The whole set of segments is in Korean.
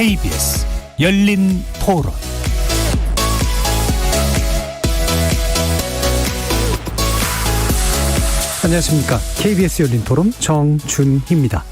KBS 열린 토론. 안녕하십니까. KBS 열린 토론 정준희입니다.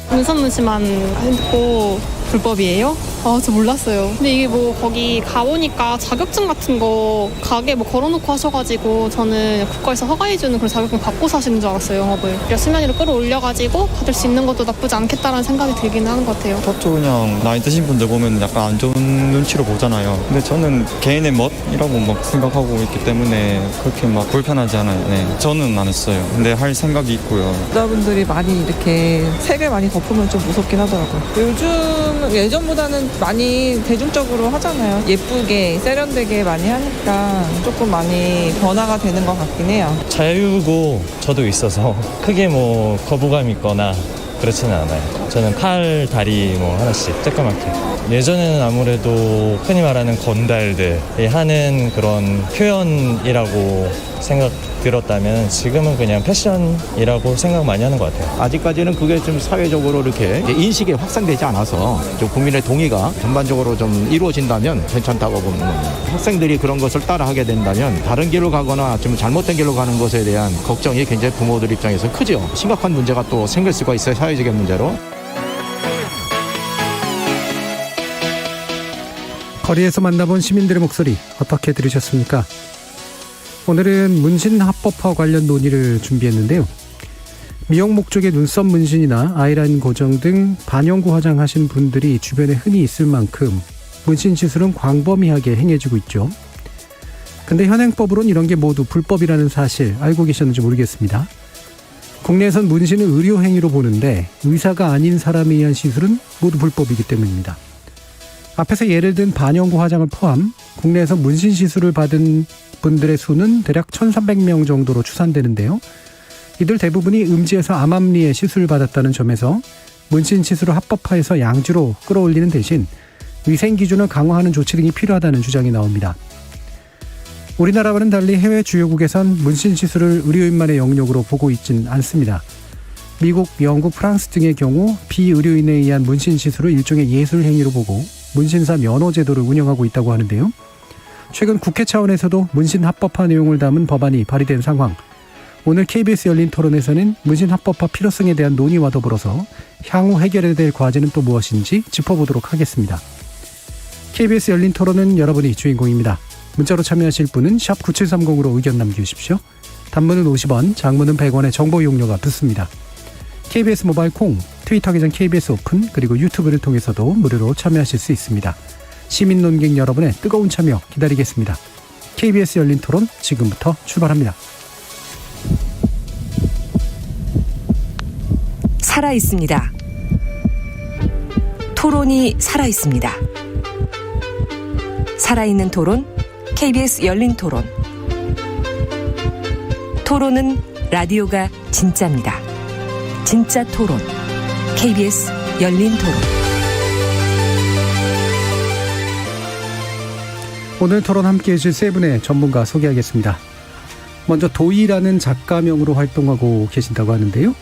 문선무시만 핸드폰 불법이에요? 저 몰랐어요. 근데 이게 뭐 거기 가보니까 자격증 같은 거 가게 뭐 걸어놓고 하셔가지고 저는 국가에서 허가해주는 그런 자격증 받고 사시는 줄 알았어요, 영업을. 수면 위로 끌어올려가지고 받을 수 있는 것도 나쁘지 않겠다라는 생각이 들긴 하는 것 같아요. 타투 그냥 나이 드신 분들 보면 약간 안 좋은 눈치로 보잖아요. 근데 저는 개인의 멋이라고 막 생각하고 있기 때문에 그렇게 막 불편하지 않아요. 네. 저는 안 했어요. 근데 할 생각이 있고요. 여자분들이 많이 이렇게 색을 많이 덮으면 좀 무섭긴 하더라고요. 요즘 예전보다는 많이 대중적으로 하잖아요. 예쁘게 세련되게 많이 하니까 조금 많이 변화가 되는 것 같긴 해요. 자유고 저도 있어서 크게 뭐 거부감 있거나 그렇지는 않아요. 저는 팔, 다리 뭐 하나씩 쬐까맣게. 예전에는 아무래도 흔히 말하는 건달들이 하는 그런 표현이라고 생각 들었다면 지금은 그냥 패션이라고 생각 많이 하는 것 같아요. 아직까지는 그게 좀 사회적으로 이렇게 인식이 확산되지 않아서 좀 국민의 동의가 전반적으로 좀 이루어진다면 괜찮다고 보는 겁니다. 학생들이 그런 것을 따라하게 된다면 다른 길로 가거나 좀 잘못된 길로 가는 것에 대한 걱정이 굉장히 부모들 입장에서 크죠. 심각한 문제가 또 생길 수가 있어요. 사회적인 문제로. 거리에서 만나본 시민들의 목소리 어떻게 들으셨습니까? 오늘은 문신 합법화 관련 논의를 준비했는데요. 미용 목적의 눈썹 문신이나 아이라인 고정 등 반영구 화장하신 분들이 주변에 흔히 있을 만큼 문신 시술은 광범위하게 행해지고 있죠. 근데 현행법으로는 이런 게 모두 불법이라는 사실 알고 계셨는지 모르겠습니다. 국내에선 문신을 의료 행위로 보는데 의사가 아닌 사람에 의한 시술은 모두 불법이기 때문입니다. 앞에서 예를 든 반영구 화장을 포함 국내에서 문신 시술을 받은 분들의 수는 대략 1,300명 정도로 추산되는데요. 이들 대부분이 음지에서 암암리에 시술을 받았다는 점에서 문신 시술을 합법화해서 양지로 끌어올리는 대신 위생 기준을 강화하는 조치 등이 필요하다는 주장이 나옵니다. 우리나라와는 달리 해외 주요국에선 문신 시술을 의료인만의 영역으로 보고 있진 않습니다. 미국, 영국, 프랑스 등의 경우 비의료인에 의한 문신 시술을 일종의 예술 행위로 보고 문신사 면허 제도를 운영하고 있다고 하는데요. 최근 국회 차원에서도 문신 합법화 내용을 담은 법안이 발의된 상황. 오늘 KBS 열린 토론에서는 문신 합법화 필요성에 대한 논의와 더불어서 향후 해결해야 될 과제는 또 무엇인지 짚어보도록 하겠습니다. KBS 열린 토론은 여러분이 주인공입니다. 문자로 참여하실 분은 샵 9730으로 의견 남겨주십시오. 단문은 50원, 장문은 100원의 정보 이용료가 붙습니다. KBS 모바일 콩, 트위터 계정 KBS 오픈, 그리고 유튜브를 통해서도 무료로 참여하실 수 있습니다. 시민 논객 여러분의 뜨거운 참여 기다리겠습니다. KBS 열린 토론 지금부터 출발합니다. 살아있습니다. 토론이 살아있습니다. 살아있는 토론, KBS 열린 토론. 토론은 라디오가 진짜입니다. 진짜 토론, KBS 열린 토론. 오늘 토론 함께해 주실 세 분의 전문가 소개하겠습니다. 먼저 도희라는 작가명으로 활동하고 계신다고 하는데요.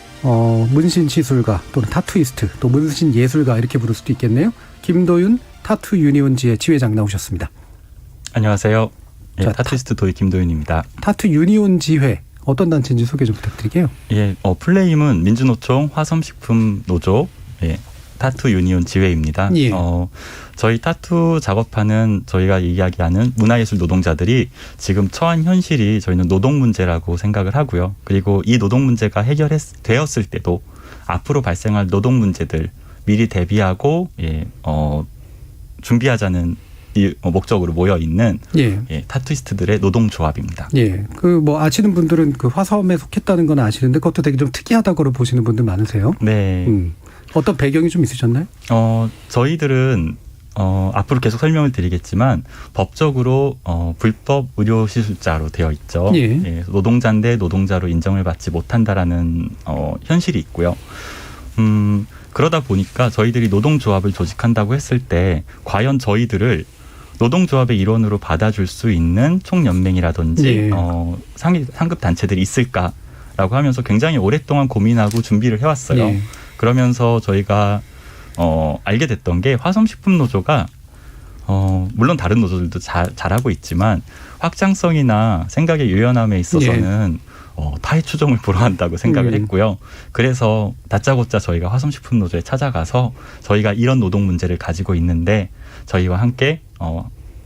문신 시술가 또는 타투이스트 또 문신 예술가 이렇게 부를 수도 있겠네요. 김도윤 타투 유니온지의 지회장 나오셨습니다. 안녕하세요. 예, 자, 타투이스트 도희 김도윤입니다. 타투 유니온 지회 어떤 단체인지 소개 좀 부탁드릴게요. 예, 플레임은 민주노총 화섬식품 노조 타투 유니온 지회입니다. 예. 저희 타투 작업하는 저희가 이야기하는 문화예술 노동자들이 지금 처한 현실이 저희는 노동 문제라고 생각을 하고요. 그리고 이 노동 문제가 해결되었을 때도 앞으로 발생할 노동 문제들 미리 대비하고 준비하자는 이 목적으로 모여 있는 타투이스트들의 노동조합입니다. 예, 아시는 분들은 그 화섬에 속했다는 건 아시는데 그것도 되게 좀 특이하다고 보시는 분들 많으세요. 네. 어떤 배경이 좀 있으셨나요? 저희들은 앞으로 계속 설명을 드리겠지만 법적으로 불법 의료시술자로 되어 있죠. 예, 노동자인데 노동자로 인정을 받지 못한다라는 현실이 있고요. 그러다 보니까 저희들이 노동조합을 조직한다고 했을 때 과연 저희들을 노동조합의 일원으로 받아줄 수 있는 총연맹이라든지 상급 단체들이 있을까라고 하면서 굉장히 오랫동안 고민하고 준비를 해왔어요. 그러면서 저희가 알게 됐던 게 화성식품노조가 물론 다른 노조들도 잘하고 있지만 확장성이나 생각의 유연함에 있어서는 타의 추종을 불허한다고 생각을 했고요. 그래서 다짜고짜 저희가 화성식품노조에 찾아가서 저희가 이런 노동 문제를 가지고 있는데 저희와 함께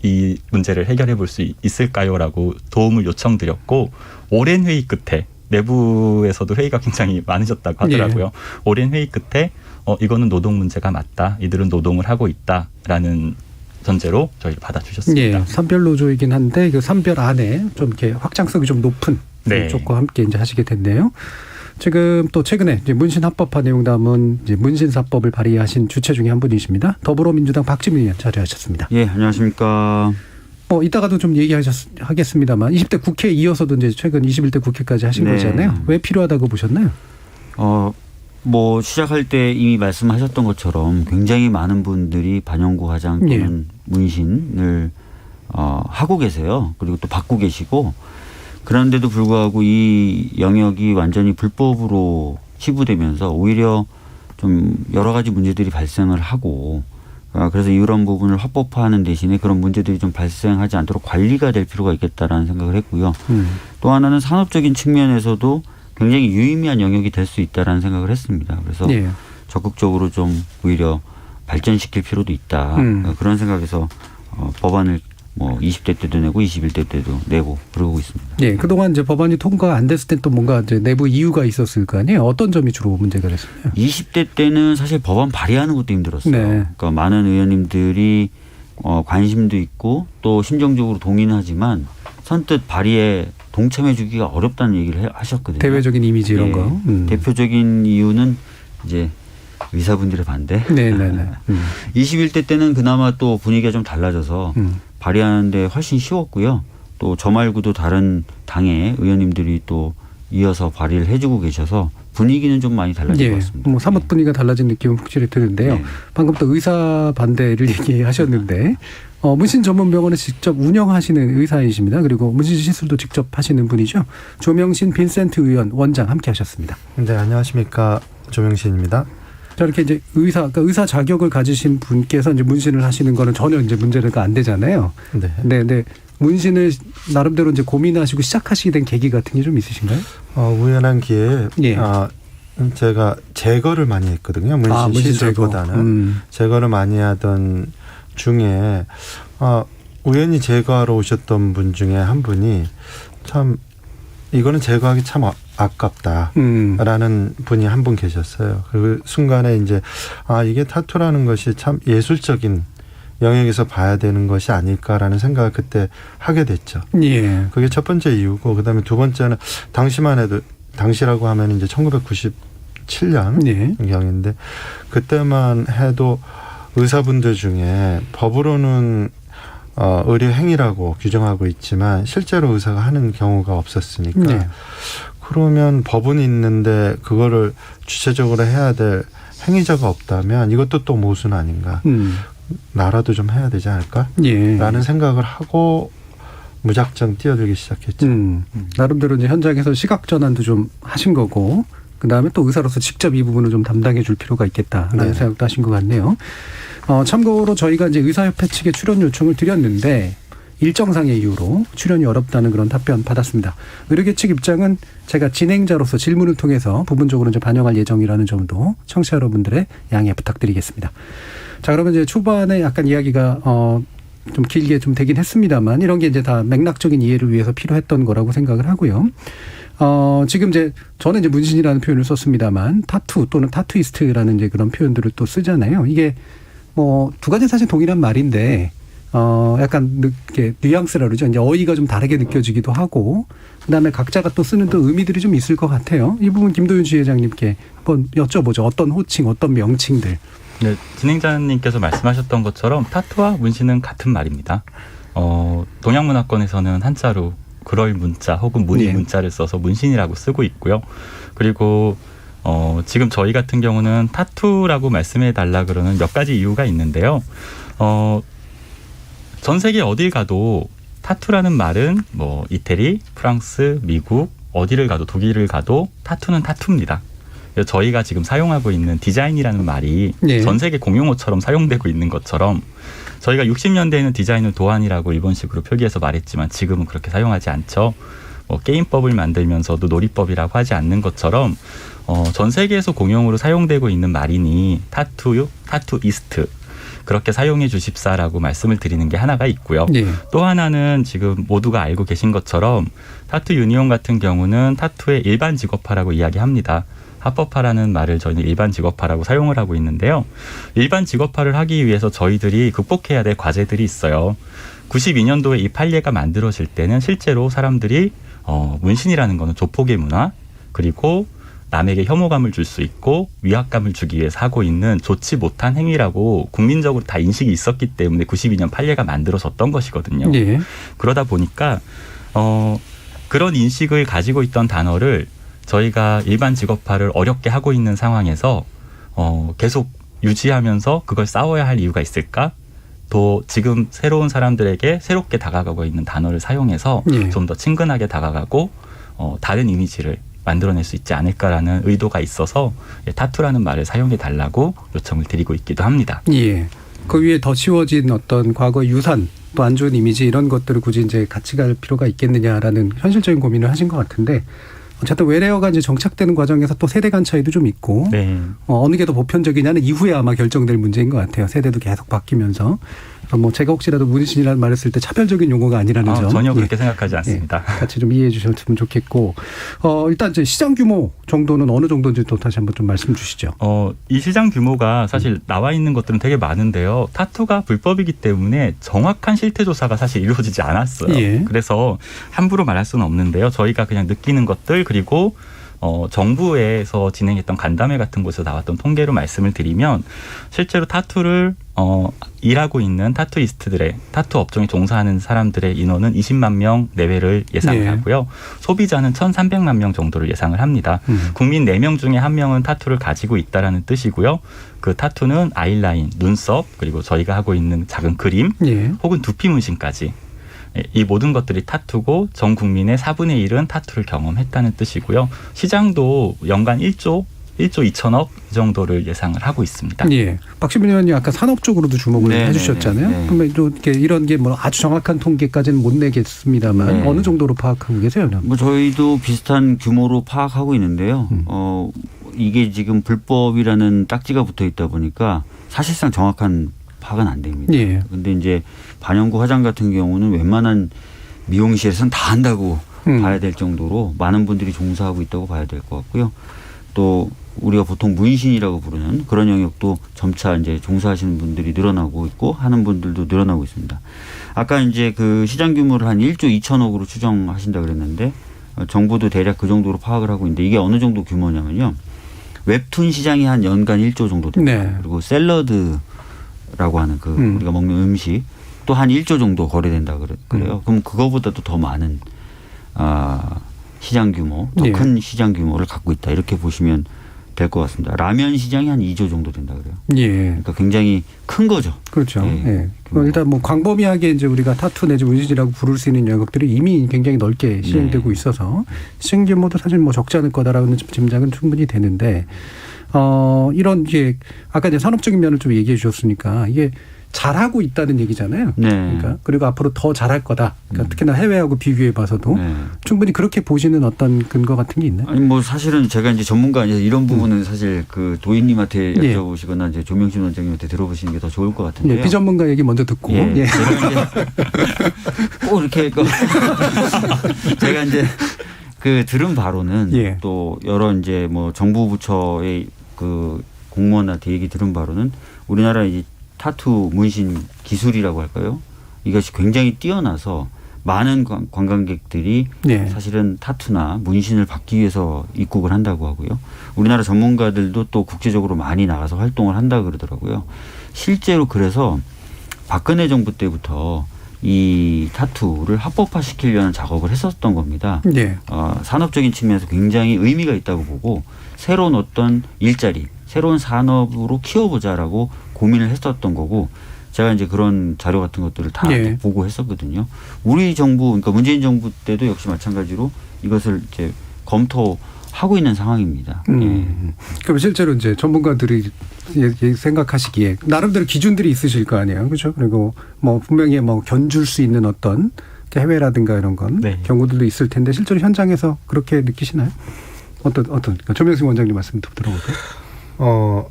이 문제를 해결해 볼 수 있을까요?라고 도움을 요청드렸고 오랜 회의 끝에 내부에서도 회의가 굉장히 많으셨다고 하더라고요. 오랜 회의 끝에 이거는 노동 문제가 맞다. 이들은 노동을 하고 있다라는 전제로 저희를 받아주셨습니다. 예, 산별 노조이긴 한데 그 산별 안에 좀 이렇게 확장성이 좀 높은 쪽과 함께 이제 하시게 됐네요. 지금 또 최근에 이제 문신 합법화 내용 담은 이제 문신사법을 발의하신 주체 중에 한 분이십니다. 더불어민주당 박지민 의원 자리하셨습니다. 예, 안녕하십니까. 이따가도 좀 얘기하겠습니다만 20대 국회에 이어서도 이제 최근 21대 국회까지 하신 거잖아요. 왜 필요하다고 보셨나요? 시작할 때 이미 말씀하셨던 것처럼 굉장히 많은 분들이 반영구 화장 또는 문신을 하고 계세요. 그리고 또 받고 계시고 그런데도 불구하고 이 영역이 완전히 불법으로 치부되면서 오히려 좀 여러 가지 문제들이 발생을 하고 그래서 이런 부분을 합법화하는 대신에 그런 문제들이 좀 발생하지 않도록 관리가 될 필요가 있겠다라는 생각을 했고요. 또 하나는 산업적인 측면에서도 굉장히 유의미한 영역이 될 수 있다라는 생각을 했습니다. 그래서 적극적으로 좀 오히려 발전시킬 필요도 있다. 그런 생각에서 법안을 20대 때도 내고 21대 때도 내고 그러고 있습니다. 예, 그동안 이제 법안이 통과 안 됐을 때 또 뭔가 이제 내부 이유가 있었을 거 아니에요? 어떤 점이 주로 문제가 됐어요? 20대 때는 사실 법안 발의하는 것도 힘들었어요. 그러니까 많은 의원님들이 관심도 있고 또 심정적으로 동의는 하지만 선뜻 발의에 동참해 주기가 어렵다는 얘기를 하셨거든요. 대외적인 이미지 이런 거. 대표적인 이유는 이제 의사분들의 반대. 네네네. 21대 때는 그나마 또 분위기가 좀 달라져서 발의하는데 훨씬 쉬웠고요. 또 저 말고도 다른 당의 의원님들이 또 이어서 발의를 해주고 계셔서 분위기는 좀 많이 달라진 것 같습니다. 사뭇 분위기가 달라진 느낌은 확실히 드는데요. 방금 또 의사 반대를 얘기하셨는데 문신 전문 병원을 직접 운영하시는 의사이십니다. 그리고 문신 시술도 직접 하시는 분이죠. 조명신 빈센트 의원 원장 함께 하셨습니다. 네, 안녕하십니까. 조명신입니다. 저렇게 이제 의사 자격을 가지신 분께서 이제 문신을 하시는 거는 전혀 이제 문제가 안 되잖아요. 네. 문신을 나름대로 이제 고민하시고 시작하시게 된 계기 같은 게 좀 있으신가요? 우연한 기회에 제가 제거를 많이 했거든요. 문신 시술보다는 제거를 많이 하던 중에 우연히 제거하러 오셨던 분 중에 한 분이 참 이거는 제거하기 참 아깝다라는 분이 한 분 계셨어요. 그 순간에 이제 이게 타투라는 것이 참 예술적인 영역에서 봐야 되는 것이 아닐까라는 생각을 그때 하게 됐죠. 그게 첫 번째 이유고 그다음에 두 번째는 당시만 해도 당시라고 하면 이제 1997년 경인데 그때만 해도 의사분들 중에 법으로는 의료 행위라고 규정하고 있지만 실제로 의사가 하는 경우가 없었으니까 그러면 법은 있는데 그거를 주체적으로 해야 될 행위자가 없다면 이것도 또 모순 아닌가. 나라도 좀 해야 되지 않을까? 라는 생각을 하고 무작정 뛰어들기 시작했죠. 나름대로 이제 현장에서 시각 전환도 좀 하신 거고 그다음에 또 의사로서 직접 이 부분을 좀 담당해 줄 필요가 있겠다라는 생각도 하신 것 같네요. 참고로 저희가 이제 의사협회 측에 출연 요청을 드렸는데 일정상의 이유로 출연이 어렵다는 그런 답변 받았습니다. 의료계 측 입장은 제가 진행자로서 질문을 통해서 부분적으로 이제 반영할 예정이라는 점도 청취자 여러분들의 양해 부탁드리겠습니다. 자, 그러면 이제 초반에 약간 이야기가 좀 길게 좀 되긴 했습니다만 이런 게 이제 다 맥락적인 이해를 위해서 필요했던 거라고 생각을 하고요. 지금 이제 저는 이제 문신이라는 표현을 썼습니다만 타투 또는 타투이스트라는 이제 그런 표현들을 또 쓰잖아요. 이게 두 가지 사실 동일한 말인데 약간 이렇게 뉘앙스라 그러죠. 이제 어휘가 좀 다르게 느껴지기도 하고 그다음에 각자가 또 쓰는 또 의미들이 좀 있을 것 같아요. 이 부분 김도윤 지회장님께 한번 여쭤보죠. 어떤 호칭, 어떤 명칭들. 네, 진행자님께서 말씀하셨던 것처럼 타투와 문신은 같은 말입니다. 동양문화권에서는 한자로 그럴 문자 혹은 문의 문자를 써서 문신이라고 쓰고 있고요. 그리고 지금 저희 같은 경우는 타투라고 말씀해 달라 그러는 몇 가지 이유가 있는데요. 전 세계 어딜 가도 타투라는 말은 이태리, 프랑스, 미국 어디를 가도 독일을 가도 타투는 타투입니다. 그래서 저희가 지금 사용하고 있는 디자인이라는 말이 예. 전 세계 공용어처럼 사용되고 있는 것처럼 저희가 60년대에는 디자인을 도안이라고 일본식으로 표기해서 말했지만 지금은 그렇게 사용하지 않죠. 뭐 게임법을 만들면서도 놀이법이라고 하지 않는 것처럼 전 세계에서 공용으로 사용되고 있는 말이니 타투이스트 그렇게 사용해 주십사라고 말씀을 드리는 게 하나가 있고요. 예. 또 하나는 지금 모두가 알고 계신 것처럼 타투 유니온 같은 경우는 타투의 일반 직업화라고 이야기합니다. 합법화라는 말을 저희는 일반 직업화라고 사용을 하고 있는데요. 일반 직업화를 하기 위해서 저희들이 극복해야 될 과제들이 있어요. 92년도에 이 판례가 만들어질 때는 실제로 사람들이 문신이라는 거는 조폭의 문화 그리고 남에게 혐오감을 줄 수 있고 위압감을 주기 위해서 하고 있는 좋지 못한 행위라고 국민적으로 다 인식이 있었기 때문에 92년 판례가 만들어졌던 것이거든요. 예. 그러다 보니까 그런 인식을 가지고 있던 단어를 저희가 일반 직업화를 어렵게 하고 있는 상황에서 계속 유지하면서 그걸 싸워야 할 이유가 있을까? 또 지금 새로운 사람들에게 새롭게 다가가고 있는 단어를 사용해서 예. 좀 더 친근하게 다가가고 다른 이미지를 만들어낼 수 있지 않을까라는 의도가 있어서 타투라는 말을 사용해 달라고 요청을 드리고 있기도 합니다. 예. 그 위에 더 씌워진 어떤 과거의 유산 또 안 좋은 이미지 이런 것들을 굳이 이제 같이 갈 필요가 있겠느냐라는 현실적인 고민을 하신 것 같은데 어쨌든 외래어가 이제 정착되는 과정에서 또 세대 간 차이도 좀 있고 네. 어느 게 더 보편적이냐는 이후에 아마 결정될 문제인 것 같아요. 세대도 계속 바뀌면서. 뭐 제가 혹시라도 문신이라는 말을 쓸 때 차별적인 용어가 아니라는 점. 전혀 그렇게 생각하지 않습니다. 예, 같이 좀 이해해 주셨으면 좋겠고 일단 이제 시장 규모 정도는 어느 정도인지 또 다시 한번 좀 말씀 주시죠. 이 시장 규모가 사실 나와 있는 것들은 되게 많은데요. 타투가 불법이기 때문에 정확한 실태 조사가 사실 이루어지지 않았어요. 예. 그래서 함부로 말할 수는 없는데요. 저희가 그냥 느끼는 것들 그리고 정부에서 진행했던 간담회 같은 곳에서 나왔던 통계로 말씀을 드리면 실제로 타투를 일하고 있는 타투이스트들의 타투 업종에 종사하는 사람들의 인원은 20만 명 내외를 예상을 네. 하고요. 소비자는 1,300만 명 정도를 예상을 합니다. 국민 4명 중에 1명은 타투를 가지고 있다라는 뜻이고요. 그 타투는 아이라인, 눈썹 그리고 저희가 하고 있는 작은 그림 예. 혹은 두피 문신까지 이 모든 것들이 타투고 전 국민의 4분의 1은 타투를 경험했다는 뜻이고요. 시장도 연간 1조 2천억 이 정도를 예상을 하고 있습니다. 예. 박시민 의원님 아까 산업 쪽으로도 주목을 네, 해주셨잖아요. 네, 네. 그러면 또 이런 게 뭐 아주 정확한 통계까지는 못 내겠습니다만 네. 어느 정도로 파악하고 계세요? 뭐 저희도 비슷한 규모로 파악하고 있는데요. 이게 지금 불법이라는 딱지가 붙어 있다 보니까 사실상 정확한 파악은 안 됩니다. 예. 근데 이제 반영구 화장 같은 경우는 웬만한 미용실에서는 다 한다고 봐야 될 정도로 많은 분들이 종사하고 있다고 봐야 될 것 같고요. 또 우리가 보통 문신이라고 부르는 그런 영역도 점차 이제 종사하시는 분들이 늘어나고 있고 하는 분들도 늘어나고 있습니다. 아까 이제 그 시장 규모를 한 1조 2천억으로 추정하신다 그랬는데 정부도 대략 그 정도로 파악을 하고 있는데 이게 어느 정도 규모냐면요. 웹툰 시장이 한 연간 1조 정도 됩니다. 네. 그리고 샐러드라고 하는 그 우리가 먹는 음식 또 한 1조 정도 거래된다 그래요. 그럼 그거보다도 더 많은 시장 규모, 더 큰 시장 규모를 갖고 있다. 이렇게 보시면 될 것 같습니다. 라면 시장이 한 2조 정도 된다 그래요. 예. 그러니까 굉장히 큰 거죠. 그렇죠. 예. 예. 일단 뭐 광범위하게 이제 우리가 타투 내지 문신이라고 부를 수 있는 영역들이 이미 굉장히 넓게 시행되고 있어서 시행 규모도 사실 뭐 적지 않을 거다라는 짐작은 충분히 되는데 이런 이제 아까 이제 산업적인 면을 좀 얘기해 주셨으니까 이게 잘하고 있다는 얘기잖아요. 네. 그러니까 그리고 앞으로 더 잘할 거다. 그러니까 특히나 해외하고 비교해 봐서도 네. 충분히 그렇게 보시는 어떤 근거 같은 게 있나요? 아니 뭐 사실은 제가 이제 전문가 아니라서 이런 부분은 사실 그 도인님한테 예. 여쭤보시거나 이제 조명신 원장님한테 들어보시는 게 더 좋을 것 같은데요. 예, 비전문가 얘기 먼저 듣고. 예. 예. 제가 이제 꼭 이렇게 제가 이제 그 들은 바로는 예. 또 여러 이제 뭐 정부 부처의 그 공무원한테 얘기 들은 바로는 우리나라 이 타투 문신 기술이라고 할까요? 이것이 굉장히 뛰어나서 많은 관광객들이 예. 사실은 타투나 문신을 받기 위해서 입국을 한다고 하고요. 우리나라 전문가들도 또 국제적으로 많이 나가서 활동을 한다 그러더라고요. 실제로 그래서 박근혜 정부 때부터 이 타투를 합법화시키려는 작업을 했었던 겁니다. 예. 산업적인 측면에서 굉장히 의미가 있다고 보고 새로운 어떤 일자리, 새로운 산업으로 키워보자라고 고민을 했었던 거고 제가 이제 그런 자료 같은 것들을 다 예. 보고 했었거든요. 우리 정부, 그러니까 문재인 정부 때도 역시 마찬가지로 이것을 이제 검토 하고 있는 상황입니다. 그럼 실제로 이제 전문가들이 생각하시기에 나름대로 기준들이 있으실 거 아니에요, 그렇죠? 그리고 뭐 분명히 뭐 견줄 수 있는 어떤 해외라든가 이런 건 네. 경우들도 있을 텐데 실제로 현장에서 그렇게 느끼시나요? 그러니까 조명승 원장님 말씀 들어볼까요?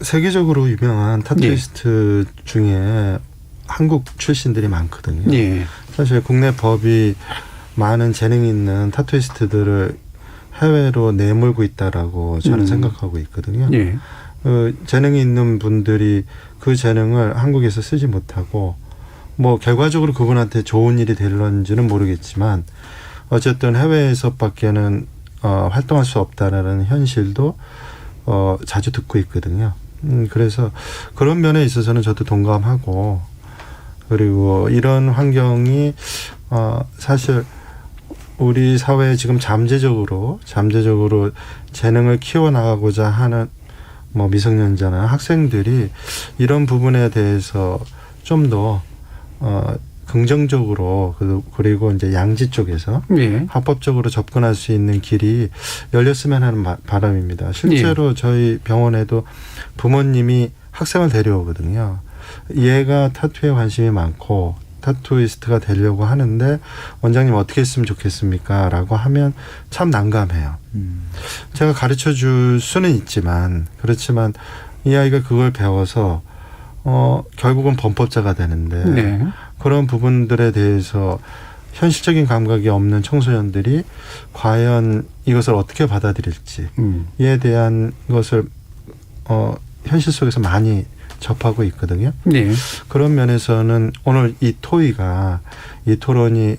세계적으로 유명한 타투이스트 중에 한국 출신들이 많거든요. 예. 사실 국내 법이 많은 재능 있는 타투이스트들을 해외로 내몰고 있다라고 저는 생각하고 있거든요. 예. 재능이 있는 분들이 그 재능을 한국에서 쓰지 못하고 뭐 결과적으로 그분한테 좋은 일이 될런지는 모르겠지만 어쨌든 해외에서밖에는 활동할 수 없다라는 현실도 자주 듣고 있거든요. 그래서 그런 면에 있어서는 저도 동감하고, 그리고 이런 환경이 사실 우리 사회에 지금 잠재적으로 재능을 키워나가고자 하는 뭐 미성년자나 학생들이 이런 부분에 대해서 좀 더 긍정적으로, 그리고 이제 양지 쪽에서 합법적으로 접근할 수 있는 길이 열렸으면 하는 바람입니다. 실제로 저희 병원에도 부모님이 학생을 데려오거든요. 얘가 타투에 관심이 많고 타투이스트가 되려고 하는데 원장님 어떻게 했으면 좋겠습니까? 라고 하면 참 난감해요. 제가 가르쳐 줄 수는 있지만, 그렇지만 이 아이가 그걸 배워서 결국은 범법자가 되는데 그런 부분들에 대해서 현실적인 감각이 없는 청소년들이 과연 이것을 어떻게 받아들일지 이에 대한 것을 현실 속에서 많이 접하고 있거든요. 그런 면에서는 오늘 이 토론이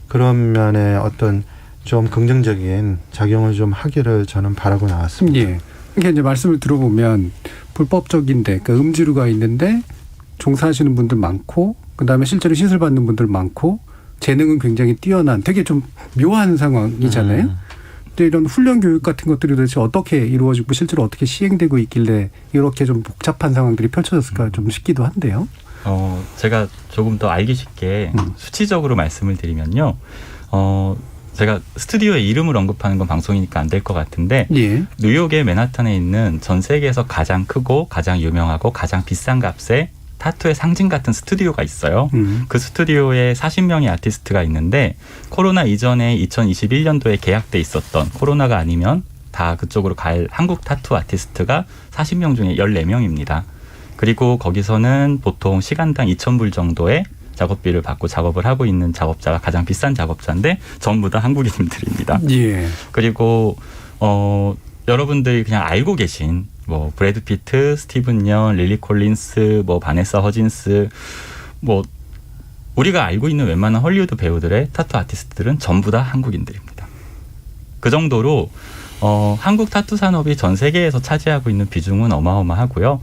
그런 면에 어떤 좀 긍정적인 작용을 좀 하기를 저는 바라고 나왔습니다. 그러니까 이제 말씀을 들어보면 불법적인데, 그러니까 음주류가 있는데 종사하시는 분들 많고, 그다음에 실제로 시술 받는 분들 많고, 재능은 굉장히 뛰어난, 되게 좀 묘한 상황이잖아요. 근데 이런 훈련 교육 같은 것들이 도대체 어떻게 이루어지고 실제로 어떻게 시행되고 있길래 이렇게 좀 복잡한 상황들이 펼쳐졌을까 좀 싶기도 한데요. 제가 조금 더 알기 쉽게 수치적으로 말씀을 드리면요. 제가 스튜디오의 이름을 언급하는 건 방송이니까 안 될 것 같은데 뉴욕의 맨하탄에 있는 전 세계에서 가장 크고 가장 유명하고 가장 비싼 값의 타투의 상징 같은 스튜디오가 있어요. 그 스튜디오에 40명의 아티스트가 있는데 코로나 이전에 2021년도에 계약돼 있었던, 코로나가 아니면 다 그쪽으로 갈 한국 타투 아티스트가 40명 중에 14명입니다. 그리고 거기서는 보통 시간당 2,000불 정도의 작업비를 받고 작업을 하고 있는 작업자가 가장 비싼 작업자인데 전부 다 한국인들입니다. 그리고 여러분들이 그냥 알고 계신 뭐 브래드 피트, 스티븐 연, 릴리 콜린스, 뭐 바네사 허진스, 뭐 우리가 알고 있는 웬만한 헐리우드 배우들의 타투 아티스트들은 전부 다 한국인들입니다. 그 정도로 한국 타투 산업이 전 세계에서 차지하고 있는 비중은 어마어마하고요.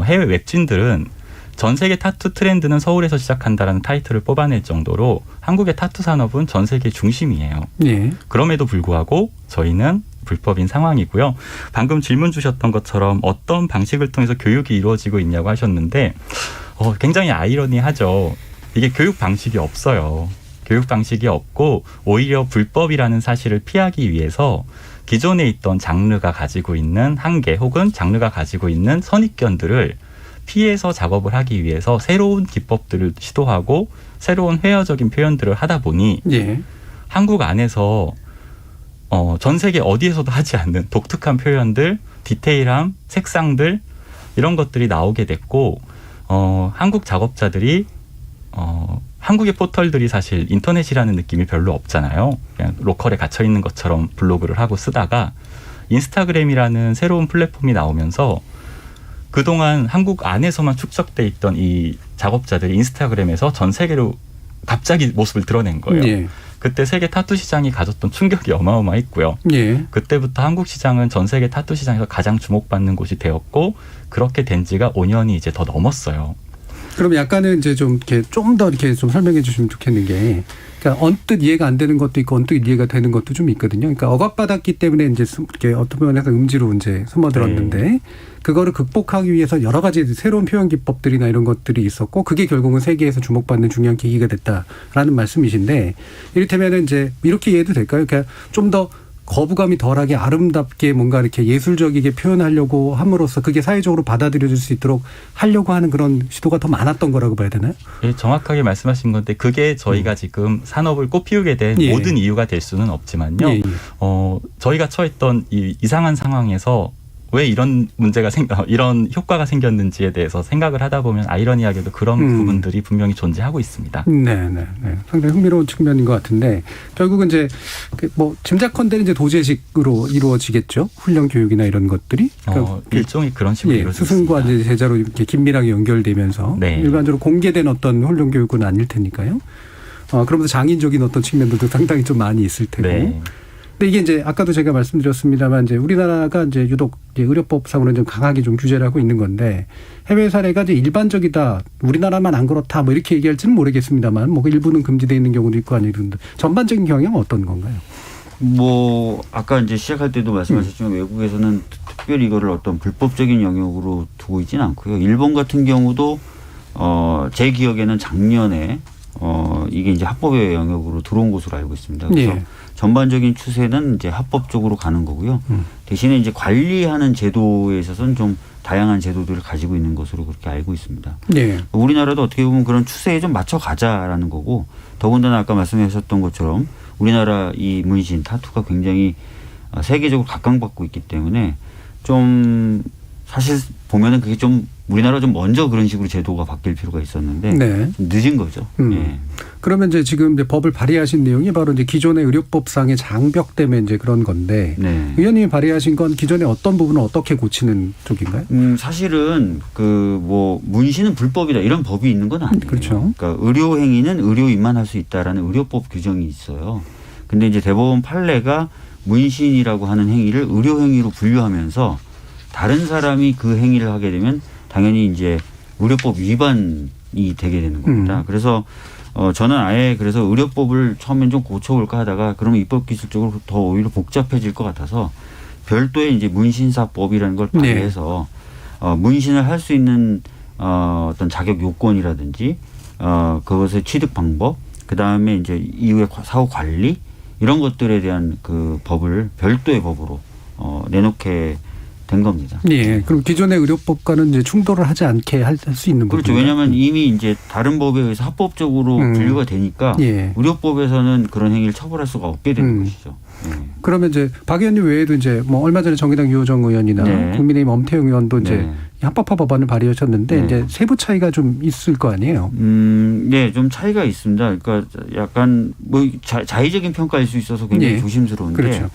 해외 웹진들은 전 세계 타투 트렌드는 서울에서 시작한다라는 타이틀을 뽑아낼 정도로 한국의 타투 산업은 전 세계 중심이에요. 그럼에도 불구하고 저희는 불법인 상황이고요. 방금 질문 주셨던 것처럼 어떤 방식을 통해서 교육이 이루어지고 있냐고 하셨는데 굉장히 아이러니하죠. 이게 교육 방식이 없어요. 교육 방식이 없고 오히려 불법이라는 사실을 피하기 위해서 기존에 있던 장르가 가지고 있는 한계 혹은 장르가 가지고 있는 선입견들을 피해서 작업을 하기 위해서 새로운 기법들을 시도하고 새로운 회화적인 표현들을 하다 보니 한국 안에서 전 세계 어디에서도 하지 않는 독특한 표현들, 디테일함, 색상들 이런 것들이 나오게 됐고 한국 작업자들이 한국의 포털들이 사실 인터넷이라는 느낌이 별로 없잖아요. 그냥 로컬에 갇혀 있는 것처럼 블로그를 하고 쓰다가 인스타그램이라는 새로운 플랫폼이 나오면서 그동안 한국 안에서만 축적돼 있던 이 작업자들이 인스타그램에서 전 세계로 갑자기 모습을 드러낸 거예요. 그때 세계 타투 시장이 가졌던 충격이 어마어마했고요. 그때부터 한국 시장은 전 세계 타투 시장에서 가장 주목받는 곳이 되었고 그렇게 된 지가 5년이 이제 더 넘었어요. 그럼 약간은 이제 좀 더 이렇게 좀 설명해 주시면 좋겠는 게, 그러니까 언뜻 이해가 안 되는 것도 있고 언뜻 이해가 되는 것도 좀 있거든요. 그러니까 억압받았기 때문에 이제 이렇게 어떤 면에서 음지로 이제 숨어들었는데 그거를 극복하기 위해서 여러 가지 새로운 표현 기법들이나 이런 것들이 있었고 그게 결국은 세계에서 주목받는 중요한 계기가 됐다라는 말씀이신데, 이를테면은 이제 이렇게 이해도 될까요? 그러니까 좀 더 거부감이 덜하게 아름답게 뭔가 이렇게 예술적이게 표현하려고 함으로써 그게 사회적으로 받아들여질 수 있도록 하려고 하는 그런 시도가 더 많았던 거라고 봐야 되나요? 예, 정확하게 말씀하신 건데 그게 저희가 지금 산업을 꽃피우게 된 예. 모든 이유가 될 수는 없지만요. 예, 예. 저희가 처했던 이 이상한 상황에서 왜 이런 문제가 이런 효과가 생겼는지에 대해서 생각을 하다 보면 아이러니하게도 그런 부분들이 분명히 존재하고 있습니다. 네. 상당히 흥미로운 측면인 것 같은데 결국은 이제 뭐 짐작컨대 이제 도제식으로 이루어지겠죠. 훈련 교육이나 이런 것들이 그러니까 일종의 그런 식으로 이루어집니다. 스승과 이제 제자로 이렇게 긴밀하게 연결되면서 네. 일반적으로 공개된 어떤 훈련 교육은 아닐 테니까요. 그러면서 장인적인 어떤 측면들도 상당히 좀 많이 있을 테고. 네. 근데 이게 이제 아까도 제가 말씀드렸습니다만 이제 우리나라가 이제 유독 이제 의료법상으로는 좀 강하게 좀 규제를 하고 있는 건데 해외 사례가 이제 일반적이다, 우리나라만 안 그렇다 뭐 이렇게 얘기할지는 모르겠습니다만 뭐 일부는 금지되어 있는 경우도 있고 아니던데 전반적인 경향은 어떤 건가요? 뭐 아까 이제 시작할 때도 말씀하셨지만 외국에서는 특별히 이거를 어떤 불법적인 영역으로 두고 있지는 않고요. 일본 같은 경우도 제 기억에는 작년에 이게 이제 합법의 영역으로 들어온 것으로 알고 있습니다. 그래서 예. 전반적인 추세는 이제 합법 쪽으로 가는 거고요. 대신에 이제 관리하는 제도에 있어서는 좀 다양한 제도들을 가지고 있는 것으로 그렇게 알고 있습니다. 네. 우리나라도 어떻게 보면 그런 추세에 좀 맞춰가자라는 거고, 더군다나 아까 말씀하셨던 것처럼 우리나라 이 문신 타투가 굉장히 세계적으로 각광받고 있기 때문에 좀 사실 보면은 그게 좀 우리나라 좀 먼저 그런 식으로 제도가 바뀔 필요가 있었는데 네. 좀 늦은 거죠. 예. 그러면 이제 지금 이제 법을 발의하신 내용이 바로 이제 기존의 의료법상의 장벽 때문에 이제 그런 건데 네. 의원님이 발의하신 건 기존의 어떤 부분을 어떻게 고치는 쪽인가요? 사실은 그 뭐 문신은 불법이다 이런 법이 있는 건 아니에요. 그렇죠. 그러니까 의료 행위는 의료인만 할 수 있다라는 의료법 규정이 있어요. 근데 이제 대법원 판례가 문신이라고 하는 행위를 의료 행위로 분류하면서 다른 사람이 그 행위를 하게 되면 당연히 이제 의료법 위반이 되게 되는 겁니다. 그래서 저는 아예 그래서 의료법을 처음엔 좀 고쳐볼까 하다가 그러면 입법 기술적으로 더 오히려 복잡해질 것 같아서 별도의 이제 문신사법이라는 걸 발의해서 문신을 할 수 있는 어떤 자격 요건이라든지 그것의 취득 방법, 그 다음에 이제 이후의 사후 관리 이런 것들에 대한 그 법을 별도의 법으로 내놓게 된 겁니다. 예. 그럼 기존의 의료법과는 이제 충돌을 하지 않게 할 수 있는 거죠. 그렇죠. 왜냐하면 이미 이제 다른 법에 의해서 합법적으로 분류가 되니까 예. 의료법에서는 그런 행위를 처벌할 수가 없게 되는 것이죠. 그러면 이제 박 의원님 외에도 이제 뭐 얼마 전에 정의당 유호정 의원이나 네. 국민의힘 엄태웅 의원도 이제 네. 합법화 법안을 발의하셨는데 네. 이제 세부 차이가 좀 있을 거 아니에요. 네, 좀 차이가 있습니다. 그러니까 약간 뭐 자의적인 평가일 수 있어서 굉장히 예. 조심스러운데 그렇죠.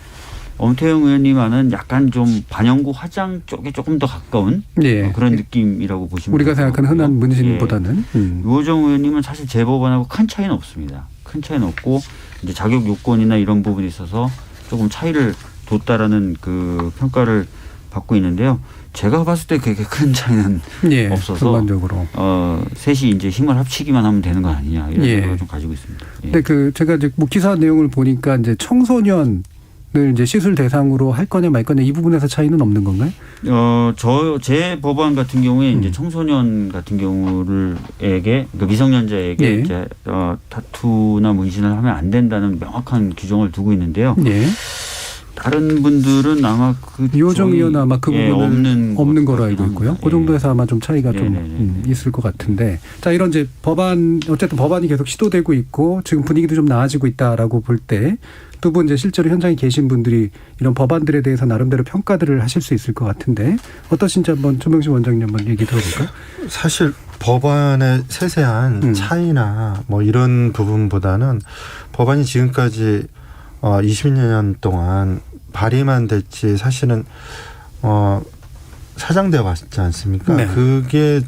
엄태웅 의원님과는 약간 좀 반영구 화장 쪽에 조금 더 가까운 예. 그런 느낌이라고 보시면 우리가 될 것 생각하는 흔한 같고요. 문신보다는. 유호정 의원님은 사실 제 법안하고 큰 차이는 없습니다. 큰 차이는 없고 이제 자격 요건이나 이런 부분에 있어서 조금 차이를 뒀다라는 그 평가를 받고 있는데요. 제가 봤을 때 그렇게 큰 차이는 예. 없어서 전반적으로. 셋이 이제 힘을 합치기만 하면 되는 거 아니냐 이런 예. 생각을 좀 가지고 있습니다. 예. 근데 그 제가 이제 뭐 기사 내용을 보니까 이제 청소년을 이제 시술 대상으로 할 거냐 말 거냐 이 부분에서 차이는 없는 건가요? 제 법안 같은 경우에 이제 청소년 같은 그러니까 미성년자에게 예. 이제 타투나 문신을 하면 안 된다는 명확한 규정을 두고 있는데요. 예. 다른 분들은 아마 유호정 의원 아마 그 부분은 없는 거로 알고 합니다. 있고요. 그 정도에서 아마 좀 차이가 좀 네네네. 있을 것 같은데. 자, 이런 이제 어쨌든 법안이 계속 시도되고 있고 지금 분위기도 좀 나아지고 있다라고 볼 때 두 분 이제 실제로 현장에 계신 분들이 이런 법안들에 대해서 나름대로 평가들을 하실 수 있을 것 같은데 어떠신지 한번 조명식 원장님 한번 얘기 들어볼까요? 사실 법안의 세세한 차이나 뭐 이런 부분보다는 법안이 지금까지 20년 동안 발의만 됐지 사실은 사장되어 왔지 않습니까? 네. 그게